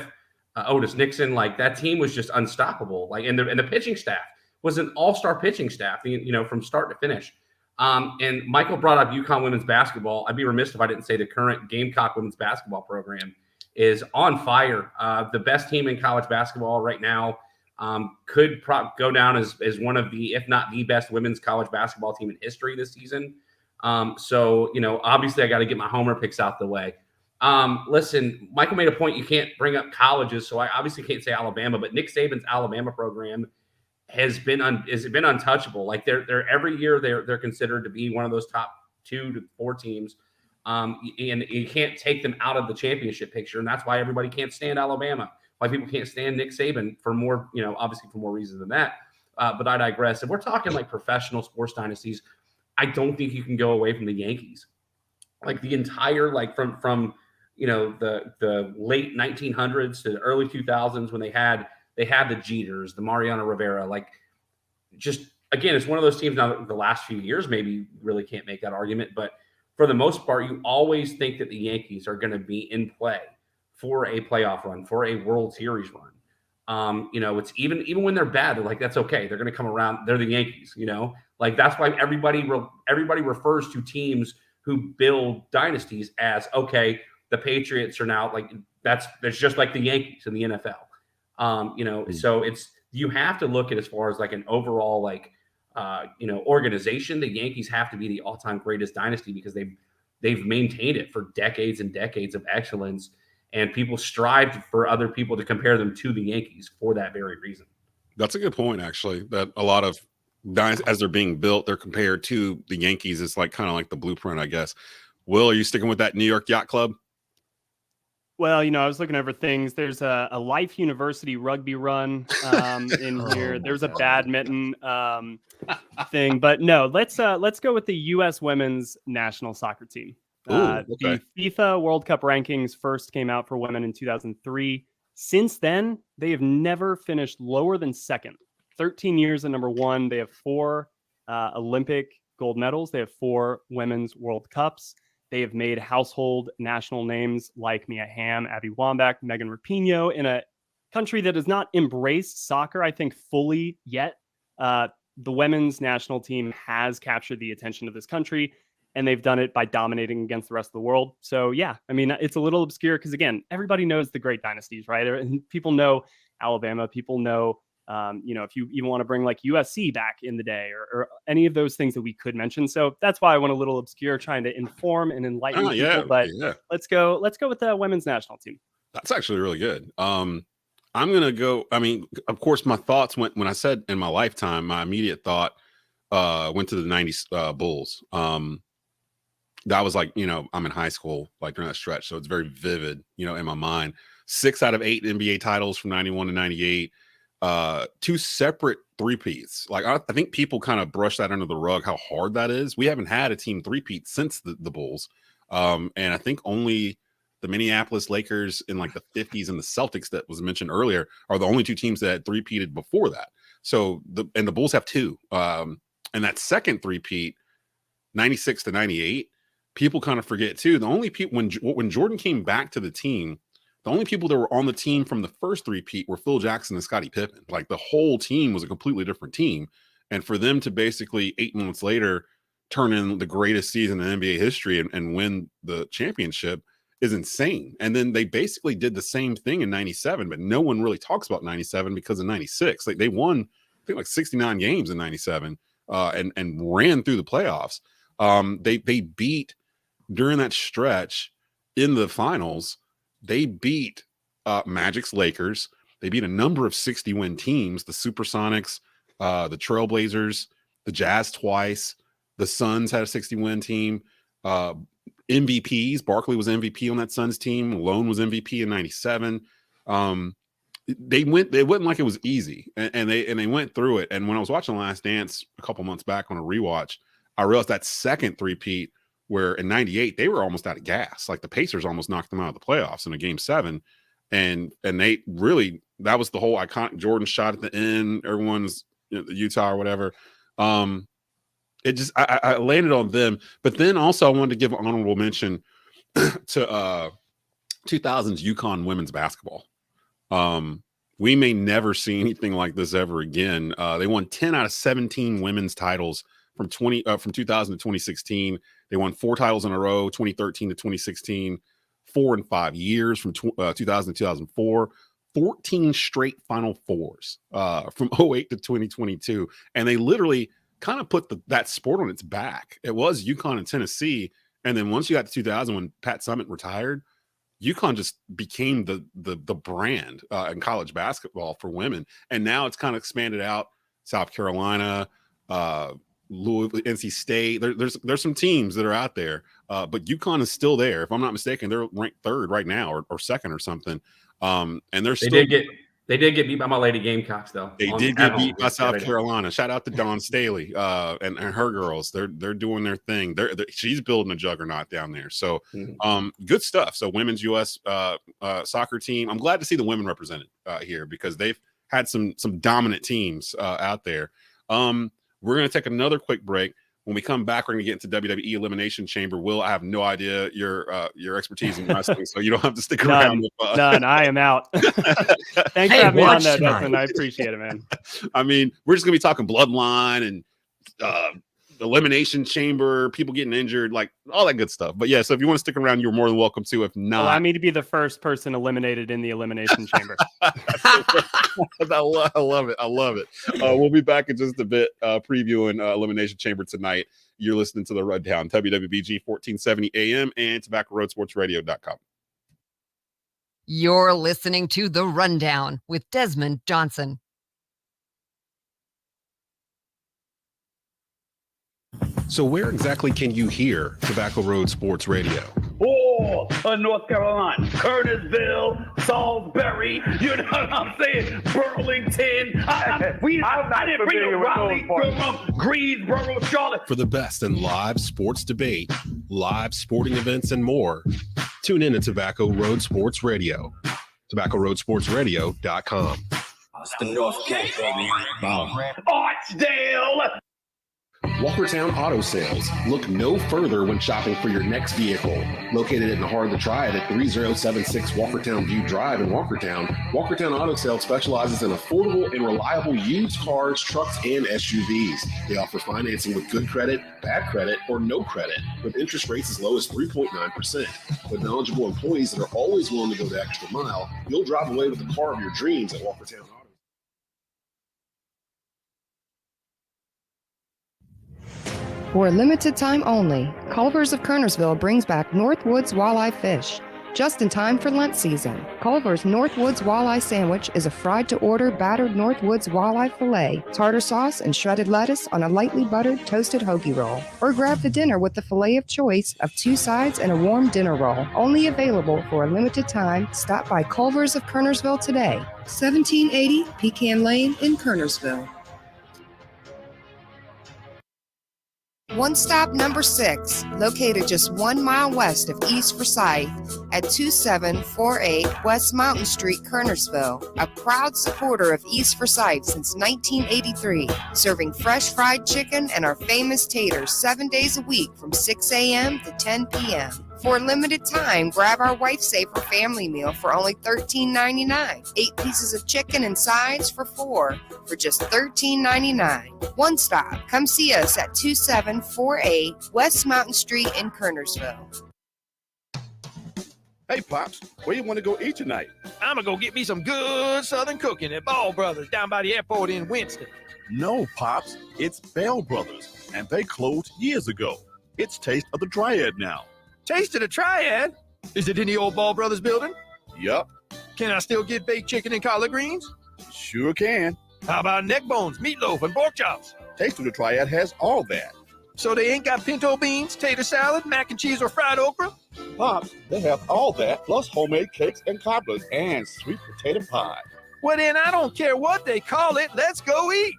Otis Nixon, like that team was just unstoppable. Like and the pitching staff was an all-star pitching staff, from start to finish. And Michael brought up UConn women's basketball. I'd be remiss if I didn't say the current Gamecock women's basketball program is on fire. The best team in college basketball right now, could go down as one of the, if not the best women's college basketball team in history this season. So, obviously I got to get my homer picks out the way. Listen, Michael made a point. You can't bring up colleges. So I obviously can't say Alabama, but Nick Saban's Alabama program has been untouchable. Like they're every year they're considered to be one of those top 2 to 4 teams. And you can't take them out of the championship picture. And that's why everybody can't stand Alabama, why people can't stand Nick Saban for more, obviously for more reasons than that. But I digress. If we're talking like professional sports dynasties, I don't think you can go away from the Yankees. Like the entire, like from the late 1900s to the early 2000s when they had the Jeters, the Mariano Rivera, like just, again, it's one of those teams now the last few years maybe really can't make that argument. But for the most part, you always think that the Yankees are going to be in play for a playoff run, for a World Series run. It's even when they're bad, they're like, that's okay. They're going to come around. They're the Yankees, like that's why everybody refers to teams who build dynasties as, okay, the Patriots are now like, that's just like the Yankees in the NFL. So you have to look at as far as like an overall, like, organization, the Yankees have to be the all-time greatest dynasty because they've maintained it for decades and decades of excellence. And people strive for other people to compare them to the Yankees for that very reason.
That's a good point, actually, that a lot of as they're being built, they're compared to the Yankees. It's like kind of like the blueprint, I guess. Will, are you sticking with that New York Yacht Club?
Well, I was looking over things. There's a Life University rugby run in here. There's a badminton thing, but no. Let's go with the U.S. Women's National Soccer Team.
Okay.
The FIFA World Cup rankings first came out for women in 2003. Since then, they have never finished lower than second. 13 years at number 1. They have 4 Olympic gold medals. They have 4 Women's World Cups. They have made household national names like Mia Hamm, Abby Wambach, Megan Rapinoe in a country that has not embraced soccer, I think, fully yet. The women's national team has captured the attention of this country, and they've done it by dominating against the rest of the world. So, yeah, I mean, it's a little obscure because, again, everybody knows the great dynasties, right? And people know Alabama. People know, if you even want to bring like USC back in the day or any of those things that we could mention. So that's why I went a little obscure, trying to inform and enlighten people. But let's go with the women's national team.
That's actually really good. I'm going to go. I mean, of course, my thoughts went when I said in my lifetime, my immediate thought went to the 90s Bulls. That was like, I'm in high school, like during that stretch. So it's very vivid, in my mind. 6 out of 8 NBA titles from 91 to 98. 2 separate three-peats. Like I think people kind of brush that under the rug, how hard that is. We haven't had a team three-peat since the Bulls. And I think only the Minneapolis Lakers in like the 50s and the Celtics that was mentioned earlier are the only 2 teams that had three-peated before that. So the Bulls have 2. And that second three-peat, 96 to 98, people kind of forget too. The only people when Jordan came back to the team, the only people that were on the team from the first three-peat were Phil Jackson and Scottie Pippen. Like the whole team was a completely different team. And for them to basically 8 months later turn in the greatest season in NBA history and win the championship is insane. And then they basically did the same thing in 97, but no one really talks about 97 because of 96. Like they won, I think, like 69 games in 97 and ran through the playoffs. They beat during that stretch in the finals. They beat Magic's Lakers. They beat a number of 60-win teams, the Supersonics, the Trailblazers, the Jazz twice. The Suns had a 60-win team. MVPs. Barkley was MVP on that Suns team. Malone was MVP in 97. It wasn't like it was easy, and they went through it. And when I was watching The Last Dance a couple months back on a rewatch, I realized that second three-peat where in 98 they were almost out of gas. Like the Pacers almost knocked them out of the playoffs in a game 7. And they really, that was the whole iconic Jordan shot at the end. Everyone's Utah or whatever. It just, I landed on them. But then also I wanted to give an honorable mention to 2000s UConn women's basketball. We may never see anything like this ever again. They won 10 out of 17 women's titles from 2000 to 2016. They won 4 titles in a row, 2013 to 2016, 4 and 5 years from 2000 to 2004, 14 straight Final Fours from 08 to 2022. And they literally kind of put that sport on its back. It was UConn and Tennessee. And then once you got to 2000, when Pat Summitt retired, UConn just became the brand in college basketball for women. And now it's kind of expanded out. South Carolina, Louisville, NC State. There's some teams that are out there, but UConn is still there. If I'm not mistaken, they're ranked third right now or second or something. And
They did get beat by my Lady Gamecocks, though.
They did get beat by South Carolina. Shout out to Dawn Staley and her girls. They're doing their thing. She's building a juggernaut down there. So good stuff. So women's U.S. Soccer team. I'm glad to see the women represented here because they've had some dominant teams out there. We're going to take another quick break. When we come back, we're going to get into WWE Elimination Chamber. Will, I have no idea your expertise in wrestling, so you don't have to stick around.
None. I am out. Thanks for having me on that, Dustin. I appreciate it, man.
I mean, we're just going to be talking Bloodline and Elimination Chamber, people getting injured, like all that good stuff. But yeah, so if you want to stick around, you're more than welcome to. If not,
allow me to be the first person eliminated in the Elimination Chamber.
I love it. We'll be back in just a bit previewing Elimination Chamber tonight. You're listening to The Rundown, WWBG 1470 AM and TobaccoRoadSportsRadio.com.
You're listening to The Rundown with Desmond Johnson.
So where exactly can you hear Tobacco Road Sports Radio?
North Carolina, Curtisville, Salisbury, you know what I'm saying? Burlington. I didn't bring you Raleigh, Greensboro, Charlotte.
For the best in live sports debate, live sporting events, and more, tune in to Tobacco Road Sports Radio. TobaccoRoadSportsRadio.com.
The North Cape, baby. Archdale.
Walkertown Auto Sales. Look no further when shopping for your next vehicle. Located in the heart of the Triad at 3076 Walkertown View Drive in Walkertown, Walkertown Auto Sales specializes in affordable and reliable used cars, trucks, and SUVs. They offer financing with good credit, bad credit, or no credit, with interest rates as low as 3.9%. With knowledgeable employees that are always willing to go the extra mile, you'll drive away with the car of your dreams at Walkertown Auto.
For a limited time only, Culver's of Kernersville brings back Northwoods Walleye Fish. Just in time for Lent season, Culver's Northwoods Walleye Sandwich is a fried-to-order battered Northwoods walleye fillet, tartar sauce, and shredded lettuce on a lightly buttered toasted hoagie roll. Or grab the dinner with the fillet of choice of 2 sides and a warm dinner roll. Only available for a limited time. Stop by Culver's of Kernersville today. 1780 Pecan Lane in Kernersville. One Stop Number 6, located just 1 mile west of East Forsyth at 2748 West Mountain Street, Kernersville. A proud supporter of East Forsyth since 1983, serving fresh fried chicken and our famous taters 7 days a week from 6 a.m. to 10 p.m. For a limited time, grab our Wife Saver family meal for only $13.99. 8 pieces of chicken and sides for 4 for just $13.99. One Stop. Come see us at 2748 West Mountain Street in Kernersville.
Hey, Pops, where you want to go eat tonight?
I'm going to go get me some good Southern cooking at Ball Brothers down by the airport in Winston.
No, Pops, it's Bell Brothers, and they closed years ago. It's Taste of the Triad now.
Taste of the Triad? Is it in the old Ball Brothers building?
Yup.
Can I still get baked chicken and collard greens?
Sure can.
How about neck bones, meatloaf, and pork chops?
Taste of the Triad has all that.
So they ain't got pinto beans, tater salad, mac and cheese, or fried okra?
Pops, they have all that, plus homemade cakes and cobblers and sweet potato pie.
Well, then I don't care what they call it. Let's go eat.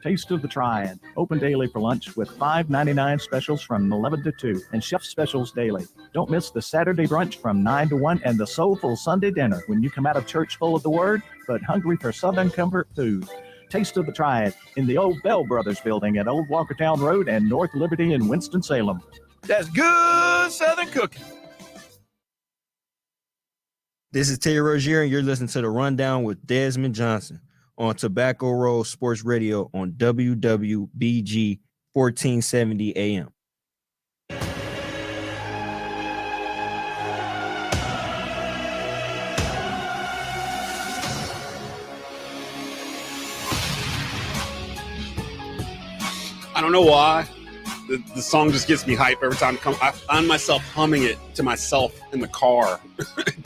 Taste of the Triad. Open daily for lunch with $5.99 specials from 11 to 2 and chef specials daily. Don't miss the Saturday brunch from 9 to 1 and the soulful Sunday dinner when you come out of church full of the word, but hungry for Southern comfort food. Taste of the Triad in the old Bell Brothers building at Old Walkertown Road and North Liberty in Winston-Salem.
That's good Southern cooking.
This is Terry Rozier, and you're listening to The Rundown with Desmond Johnson on Tobacco Road Sports Radio on WWBG 1470 AM.
I don't know why. The song just gets me hype every time it comes. I find myself humming it to myself in the car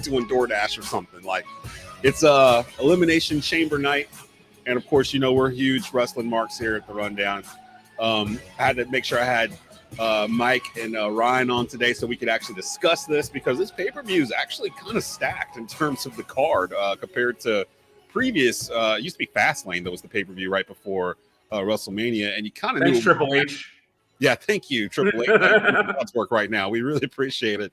doing DoorDash or something. Like, it's Elimination Chamber night, And of course, we're huge wrestling marks here at the Rundown. I had to make sure I had Mike and Ryan on today so we could actually discuss this, because this pay-per-view is actually kind of stacked in terms of the card compared to previous. It used to be Fastlane that was the pay-per-view right before WrestleMania, and you kind of knew
Triple H.
Yeah, thank you, Triple H. That's work right now. We really appreciate it,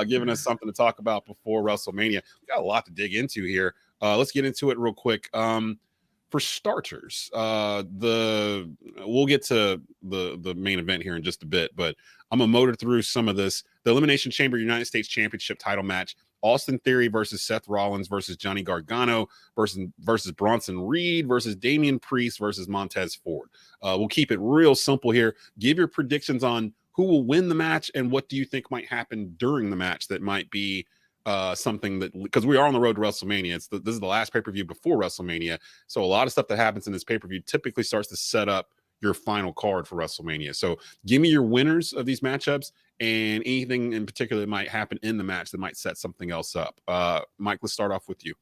giving us something to talk about before WrestleMania. We got a lot to dig into here. Let's get into it real quick. For starters, we'll get to the main event here in just a bit, but I'm gonna motor through some of this. The Elimination Chamber United States Championship title match: Austin Theory versus Seth Rollins versus Johnny Gargano versus Bronson Reed versus Damian Priest versus Montez Ford. We'll keep it real simple here. Give your predictions on who will win the match and what do you think might happen during the match that might be something that, because we are on the road to WrestleMania. This is the last pay-per-view before WrestleMania, so a lot of stuff that happens in this pay-per-view typically starts to set up your final card for WrestleMania. So give me your winners of these matchups and anything in particular that might happen in the match that might set something else up. Mike, let's start off with you.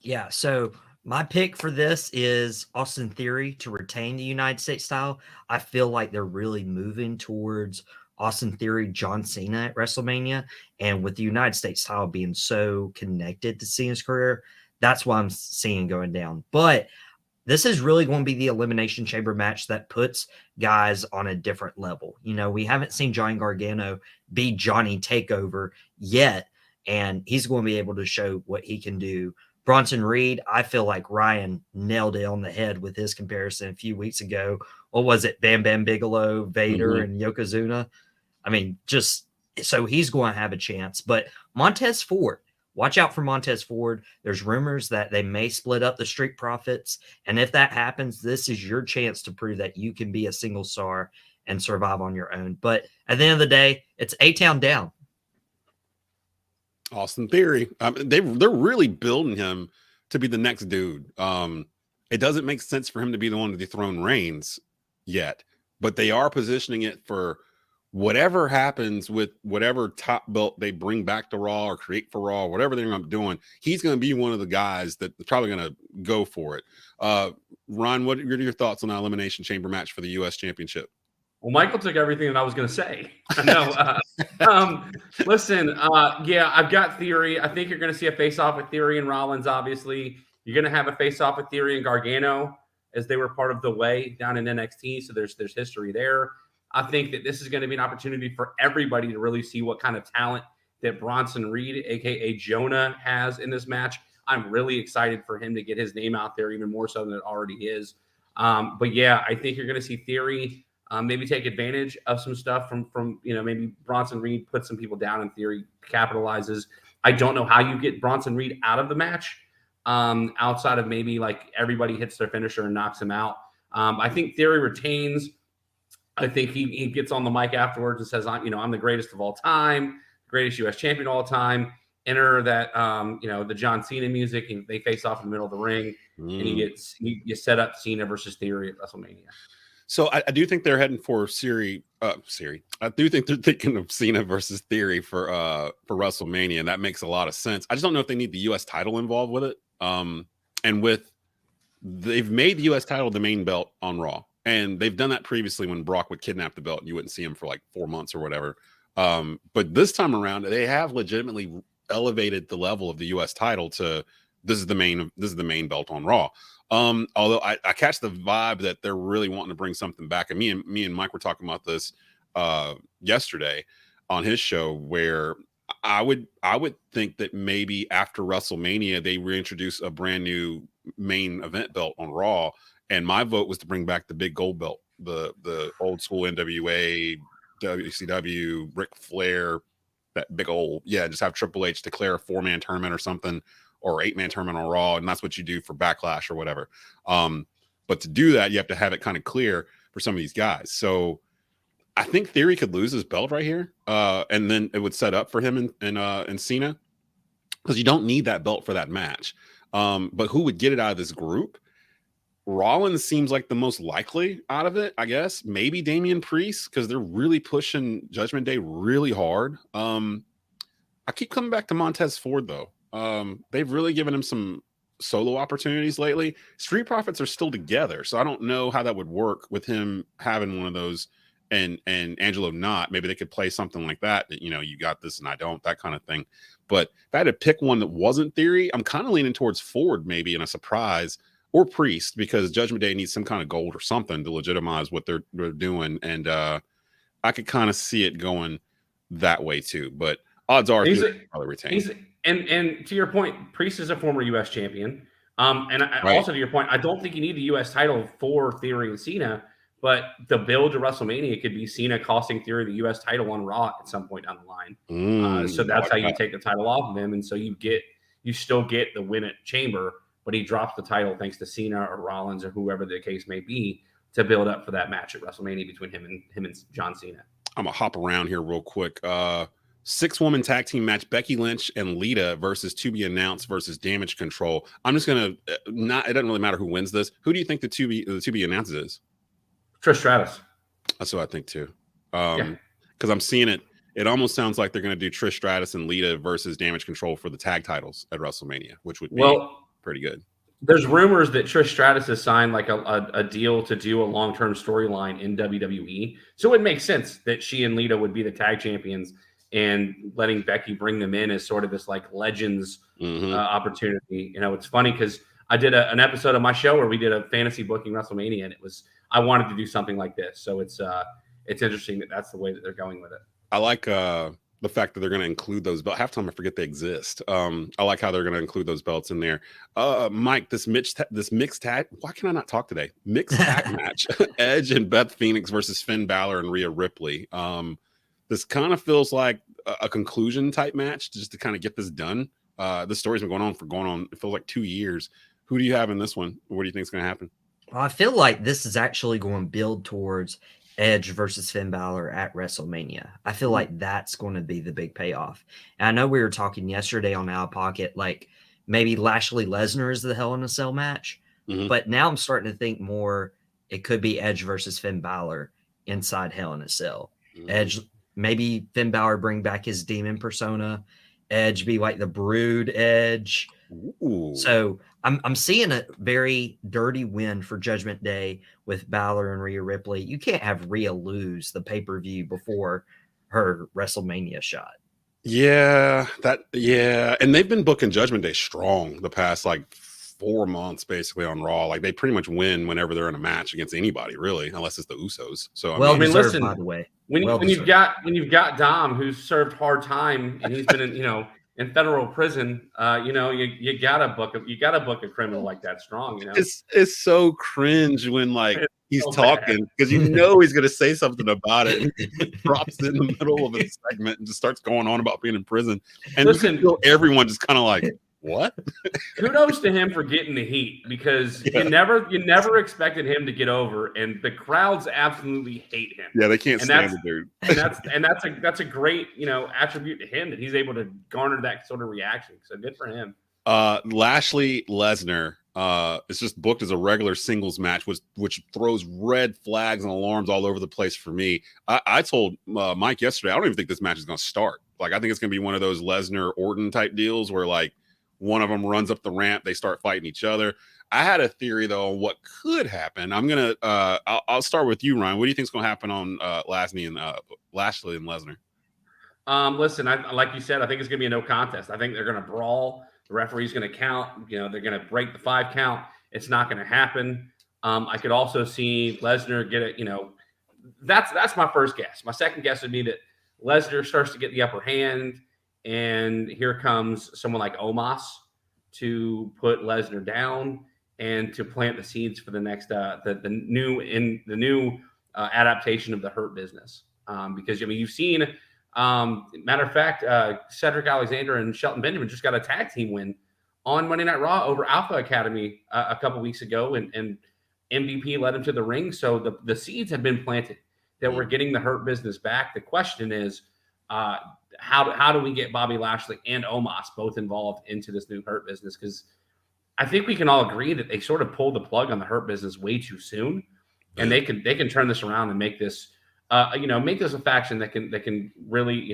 Yeah, so my pick for this is Austin Theory to retain the United States title. I feel like they're really moving towards Austin Theory, John Cena at WrestleMania. And with the United States title being so connected to Cena's career, that's why I'm seeing going down. But this is really going to be the Elimination Chamber match that puts guys on a different level. We haven't seen Johnny Gargano be Johnny Takeover yet, and he's going to be able to show what he can do. Bronson Reed, I feel like Ryan nailed it on the head with his comparison a few weeks ago. What was it? Bam Bam Bigelow, Vader, and Yokozuna. I mean, so he's going to have a chance. But Montez Ford, watch out for Montez Ford. There's rumors that they may split up the Street Profits. And if that happens, this is your chance to prove that you can be a single star and survive on your own. But at the end of the day, it's A-Town down.
Austin Theory. They're really building him to be the next dude. It doesn't make sense for him to be the one to dethrone Reigns yet, but they are positioning it for whatever happens with whatever top belt they bring back to Raw or create for Raw, whatever they're going to be doing. He's going to be one of the guys that's probably going to go for it. Ron, what are your thoughts on the Elimination Chamber match for the U.S. Championship?
Well, Michael took everything that I was going to say. Listen, yeah, I've got Theory. I think you're going to see a face-off with Theory and Rollins, obviously. You're going to have a face-off with Theory and Gargano, as they were part of the way down in NXT, so there's history there. I think that this is going to be an opportunity for everybody to really see what kind of talent that Bronson Reed, a.k.a. Jonah, has in this match. I'm really excited for him to get his name out there even more so than it already is. But, yeah, I think you're going to see Theory maybe take advantage of some stuff from maybe Bronson Reed, put some people down, and Theory capitalizes. I don't know how you get Bronson Reed out of the match outside of maybe like everybody hits their finisher and knocks him out. I think Theory retains. I think he gets on the mic afterwards and says, I'm the greatest of all time, greatest U.S. champion of all time. Enter that, the John Cena music, and they face off in the middle of the ring, and you set up Cena versus Theory at WrestleMania.
So I do think they're heading for Siri. I do think they're thinking of Cena versus Theory for WrestleMania, and that makes a lot of sense. I just don't know if they need the U.S. title involved with it. And they've made the U.S. title the main belt on Raw, and they've done that previously when Brock would kidnap the belt and you wouldn't see him for like 4 months or whatever. But this time around, they have legitimately elevated the level of the U.S. title to this is the main belt on Raw. Although I catch the vibe that they're really wanting to bring something back. And me and Mike were talking about this yesterday on his show, where I would think that maybe after WrestleMania they reintroduce a brand new main event belt on Raw. And my vote was to bring back the big gold belt, the old school NWA, WCW, Ric Flair, that big old, just have Triple H declare a 4-man tournament or something, or 8-man tournament on Raw, and that's what you do for Backlash or whatever. But to do that, you have to have it kind of clear for some of these guys. So I think Theory could lose his belt right here, and then it would set up for him and Cena, because you don't need that belt for that match. But who would get it out of this group? Rollins seems like the most likely out of it, I guess. Maybe Damian Priest, because they're really pushing Judgment Day really hard. I keep coming back to Montez Ford, though. They've really given him some solo opportunities lately. Street Profits are still together, so I don't know how that would work with him having one of those and Angelo not. Maybe they could play something like that, you know, you got this and I don't, that kind of thing. But if I had to pick one that wasn't Theory, I'm kind of leaning towards Ford maybe in a surprise, or Priest, because Judgment Day needs some kind of gold or something to legitimize what they're doing, and I could kind of see it going that way too. But odds are Theory probably retain.
And to your point, Priest is a former U.S. champion.
Right.
Also to your point, I don't think you need a U.S. title for Theory and Cena, but the build to WrestleMania could be Cena costing Theory the U.S. title on Raw at some point down the line. So that's how you take the title off of him, and so you still get the win at Chamber, but he drops the title thanks to Cena or Rollins or whoever the case may be to build up for that match at WrestleMania between him and John Cena. I'm
gonna hop around here real quick. 6-woman tag team match: Becky Lynch and Lita versus To Be Announced versus Damage Control. I'm just gonna it doesn't really matter who wins this. Who do you think the To Be Announced is?
Trish Stratus.
That's what I think too. Because I'm seeing it. It almost sounds like they're gonna do Trish Stratus and Lita versus Damage Control for the tag titles at WrestleMania, which would be pretty good.
There's rumors that Trish Stratus has signed like a deal to do a long-term storyline in WWE. So it makes sense that she and Lita would be the tag champions, and letting Becky bring them in as sort of this like legends opportunity. You know, it's funny because I did an episode of my show where we did a fantasy booking WrestleMania, and I wanted to do something like this. So it's interesting that that's the way that they're going with it.
I like the fact that they're going to include those belts. Half time I forget they exist. I like how they're going to include those belts in there. Mike, this mixed tag. Why can I not talk today? Mixed tag match: Edge and Beth Phoenix versus Finn Balor and Rhea Ripley. This kind of feels like a conclusion type match just to kind of get this done. This story's been going on. It feels like 2 years. Who do you have in this one? What do you think is going to happen?
Well, I feel like this is actually going to build towards Edge versus Finn Balor at WrestleMania. I feel like that's going to be the big payoff. And I know we were talking yesterday on Out of Pocket, like maybe Lashley Lesnar is the Hell in a Cell match, but now I'm starting to think more it could be Edge versus Finn Balor inside Hell in a Cell. Edge, maybe Finn Balor bring back his demon persona, Edge be like the Brood Edge.
Ooh.
So I'm seeing a very dirty win for Judgment Day with Balor and Rhea Ripley. You can't have Rhea lose the pay-per-view before her WrestleMania shot.
Yeah, and they've been booking Judgment Day strong the past like 4 months basically on Raw. Like they pretty much win whenever they're in a match against anybody, really, unless it's the Usos. So
I mean, listen, by the way,
when you've got Dom, who's served hard time and he's been in federal prison, you gotta book a criminal like that strong.
It's so cringe when like he's talking because he's gonna say something about it, and he drops it in the middle of a segment and just starts going on about being in prison, and everyone just kind of like, what?
Kudos to him for getting the heat, because you never expected him to get over, and the crowds absolutely hate him.
Yeah, they can't stand the dude.
and that's a great attribute to him, that he's able to garner that sort of reaction. So good for him.
Lashley Lesnar is just booked as a regular singles match, which throws red flags and alarms all over the place for me. I told Mike yesterday, I don't even think this match is going to start. Like, I think it's going to be one of those Lesnar Orton type deals where like one of them runs up the ramp, they start fighting each other. I had a theory though on what could happen. I'll start with you, Ryan. What do you think is going to happen on Lashley and Lesnar?
Listen, like you said, I think it's going to be a no contest. I think they're going to brawl. The referee's going to count. They're going to break the 5 count. It's not going to happen. I could also see Lesnar get it. That's my first guess. My second guess would be that Lesnar starts to get the upper hand, and here comes someone like Omos to put Lesnar down and to plant the seeds for the next the new adaptation of the Hurt Business. Because you've seen, matter of fact, Cedric Alexander and Shelton Benjamin just got a tag team win on Monday Night Raw over Alpha Academy a couple weeks ago, and MVP led them to the ring. So the seeds have been planted that we're getting the Hurt Business back. The question is, how do we get Bobby Lashley and Omos both involved into this new Hurt Business? Because I think we can all agree that they sort of pulled the plug on the Hurt Business way too soon, and they can turn this around and make this make this a faction that can really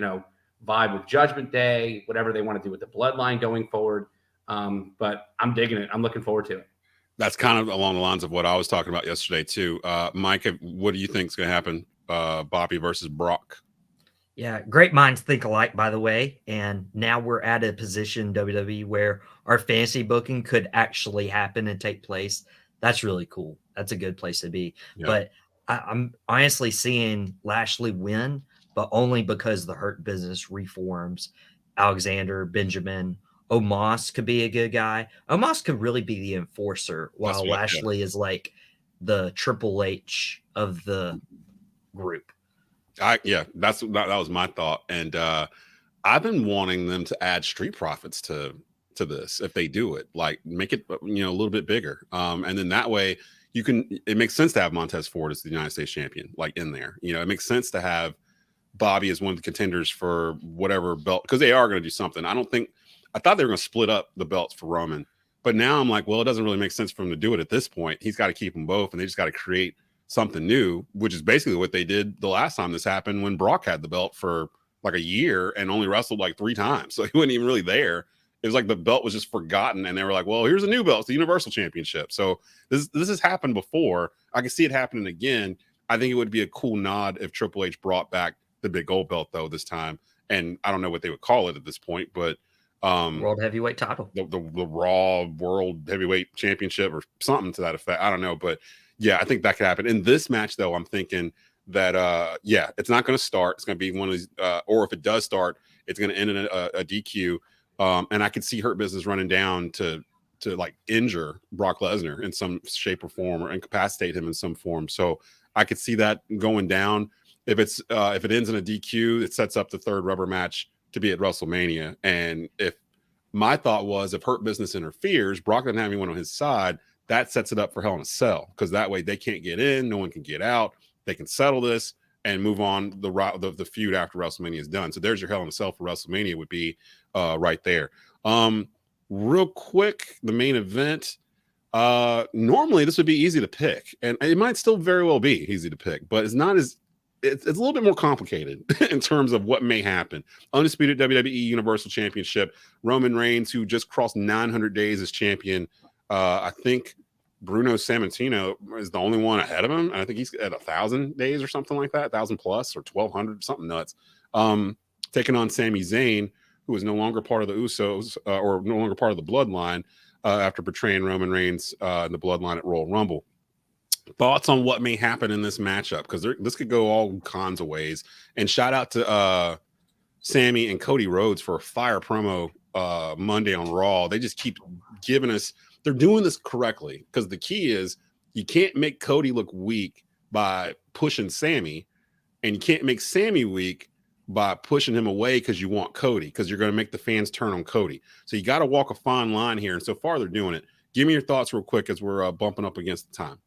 vibe with Judgment Day, whatever they want to do with the Bloodline going forward. But I'm digging it. I'm looking forward to it.
That's kind of along the lines of what I was talking about yesterday too. Mike, what do you think is going to happen? Bobby versus Brock.
Yeah, great minds think alike, by the way. And now we're at a position, WWE, where our fantasy booking could actually happen and take place. That's really cool. That's a good place to be.
Yeah.
But I'm honestly seeing Lashley win, but only because the Hurt Business reforms. Alexander, Benjamin, Omos could be a good guy. Omos could really be the enforcer, while Lashley is like the Triple H of the group.
That was my thought, and I've been wanting them to add Street Profits to this if they do it, like make it a little bit bigger, and then that way it makes sense to have Montez Ford as the United States champion, like in there. It makes sense to have Bobby as one of the contenders for whatever belt, because they are going to do something. I thought they were going to split up the belts for Roman, but now I'm like, well, it doesn't really make sense for him to do it at this point. He's got to keep them both, and they just got to create something new, which is basically what they did the last time this happened, when Brock had the belt for like a year and only wrestled like 3 times. So he wasn't even really there. It was like the belt was just forgotten, and they were like, well, here's a new belt. It's the Universal Championship. So this has happened before. I can see it happening again. I think it would be a cool nod if Triple H brought back the big gold belt though this time. And I don't know what they would call it at this point, but
World Heavyweight title,
the Raw World Heavyweight Championship or something to that effect. I don't know, but yeah, I think that could happen. In this match, though, I'm thinking that, it's not going to start. It's going to be one of these, or if it does start, it's going to end in a DQ. And I could see Hurt Business running down to like injure Brock Lesnar in some shape or form, or incapacitate him in some form. So I could see that going down. If it ends in a DQ, it sets up the third rubber match to be at WrestleMania. And if my thought was, if Hurt Business interferes, Brock doesn't have anyone on his side, that sets it up for Hell in a Cell, because that way they can't get in, no one can get out. They can settle this and move on the feud after WrestleMania is done. So there's your Hell in a Cell for WrestleMania would be right there. Real quick, the main event. Normally this would be easy to pick, and it might still very well be easy to pick, but it's not as it's a little bit more complicated in terms of what may happen. Undisputed WWE Universal Championship, Roman Reigns, who just crossed 900 days as champion. I think Bruno Sammartino is the only one ahead of him. And I think he's at 1,000 days or something like that, 1,000 plus or 1,200, something nuts. Taking on Sami Zayn, who is no longer part of the Usos or no longer part of the Bloodline after betraying Roman Reigns in the Bloodline at Royal Rumble. Thoughts on what may happen in this matchup? Because this could go all kinds of ways. And shout out to Sammy and Cody Rhodes for a fire promo Monday on Raw. They just keep giving us, they're doing this correctly, because the key is you can't make Cody look weak by pushing Sammy, and you can't make Sammy weak by pushing him away because you want Cody, because you're going to make the fans turn on Cody. So you got to walk a fine line here, and so far they're doing it. Give me your thoughts real quick as we're bumping up against the time.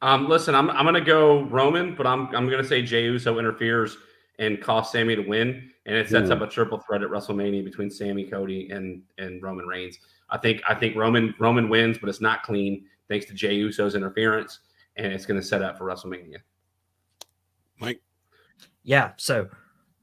Listen, I'm going to go Roman, but I'm going to say Jey Uso interferes and costs Sammy to win, and it sets up a triple threat at WrestleMania between Sammy, Cody, and Roman Reigns. I think Roman wins, but it's not clean thanks to Jey Uso's interference, and it's going to set up for WrestleMania.
Mike?
Yeah, so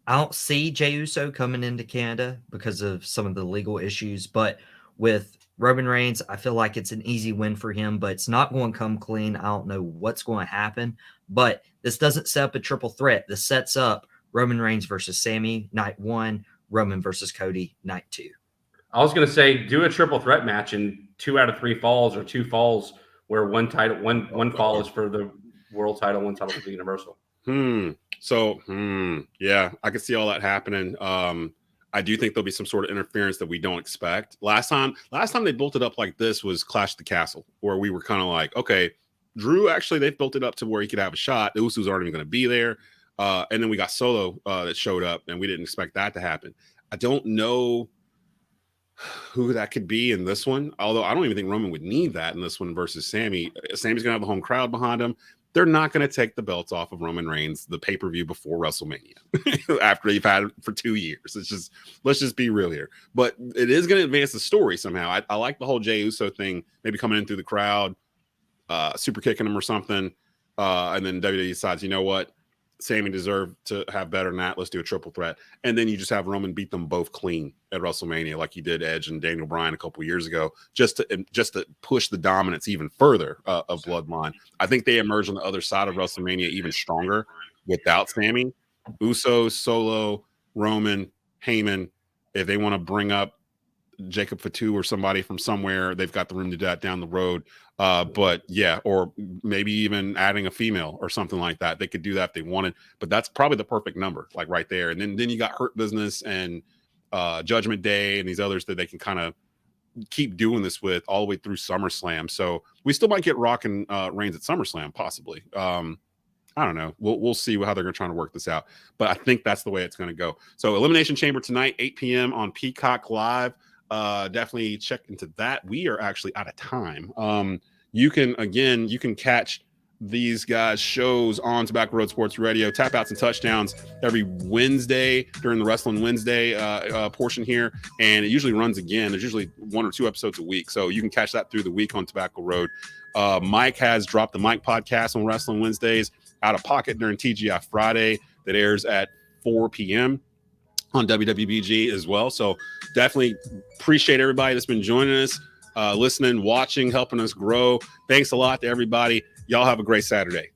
I don't see Jey Uso coming into Canada because of some of the legal issues, but with Roman Reigns, I feel like it's an easy win for him, but it's not going to come clean. I don't know what's going to happen, but this doesn't set up a triple threat. This sets up Roman Reigns versus Sammy, night 1, Roman versus Cody, night 2.
I was going to say, do a triple threat match in 2 out of 3 falls, or 2 falls where one fall is for the world title, 1 title for the Universal.
Yeah, I can see all that happening. I do think there'll be some sort of interference that we don't expect. Last time they built it up like this was Clash at the Castle, where we were kind of like, okay, Drew, actually they've built it up to where he could have a shot. The Usos aren't even going to be there. And then we got Solo that showed up, and we didn't expect that to happen. I don't know who that could be in this one, although I don't even think Roman would need that in this one versus Sammy. Sammy's going to have the home crowd behind him. They're not going to take the belts off of Roman Reigns the pay-per-view before WrestleMania after they've had it for 2 years. Let's just be real here. But it is going to advance the story somehow. I like the whole Jey Uso thing, maybe coming in through the crowd, super kicking him or something. And then WWE decides, you know what? Sammy deserved to have better than that. Let's do a triple threat. And then you just have Roman beat them both clean at WrestleMania, like he did Edge and Daniel Bryan a couple years ago, just to push the dominance even further of Bloodline. I think they emerge on the other side of WrestleMania even stronger without Sammy. Usos, Solo, Roman, Heyman. If they want to bring up Jacob Fatu or somebody from somewhere, they've got the room to do that down the road. But yeah, or maybe even adding a female or something like that. They could do that if they wanted, but that's probably the perfect number, like right there. And then you got Hurt Business and Judgment Day and these others that they can kind of keep doing this with all the way through SummerSlam. So we still might get Rock and Reigns at SummerSlam, possibly. I don't know. We'll see how they're going to try to work this out. But I think that's the way it's going to go. So Elimination Chamber tonight, 8 p.m. on Peacock Live. Definitely check into that. We are actually out of time. You can catch these guys' shows on Tobacco Road Sports Radio, Tapouts and Touchdowns every Wednesday during the Wrestling Wednesday portion here. And it usually runs again. There's usually 1 or 2 episodes a week. So you can catch that through the week on Tobacco Road. Mike has dropped the Mike podcast on Wrestling Wednesdays, Out of Pocket during TGI Friday that airs at 4 p.m. on WWBG as well. So definitely appreciate everybody that's been joining us, listening, watching, helping us grow. Thanks a lot to everybody. Y'all have a great Saturday.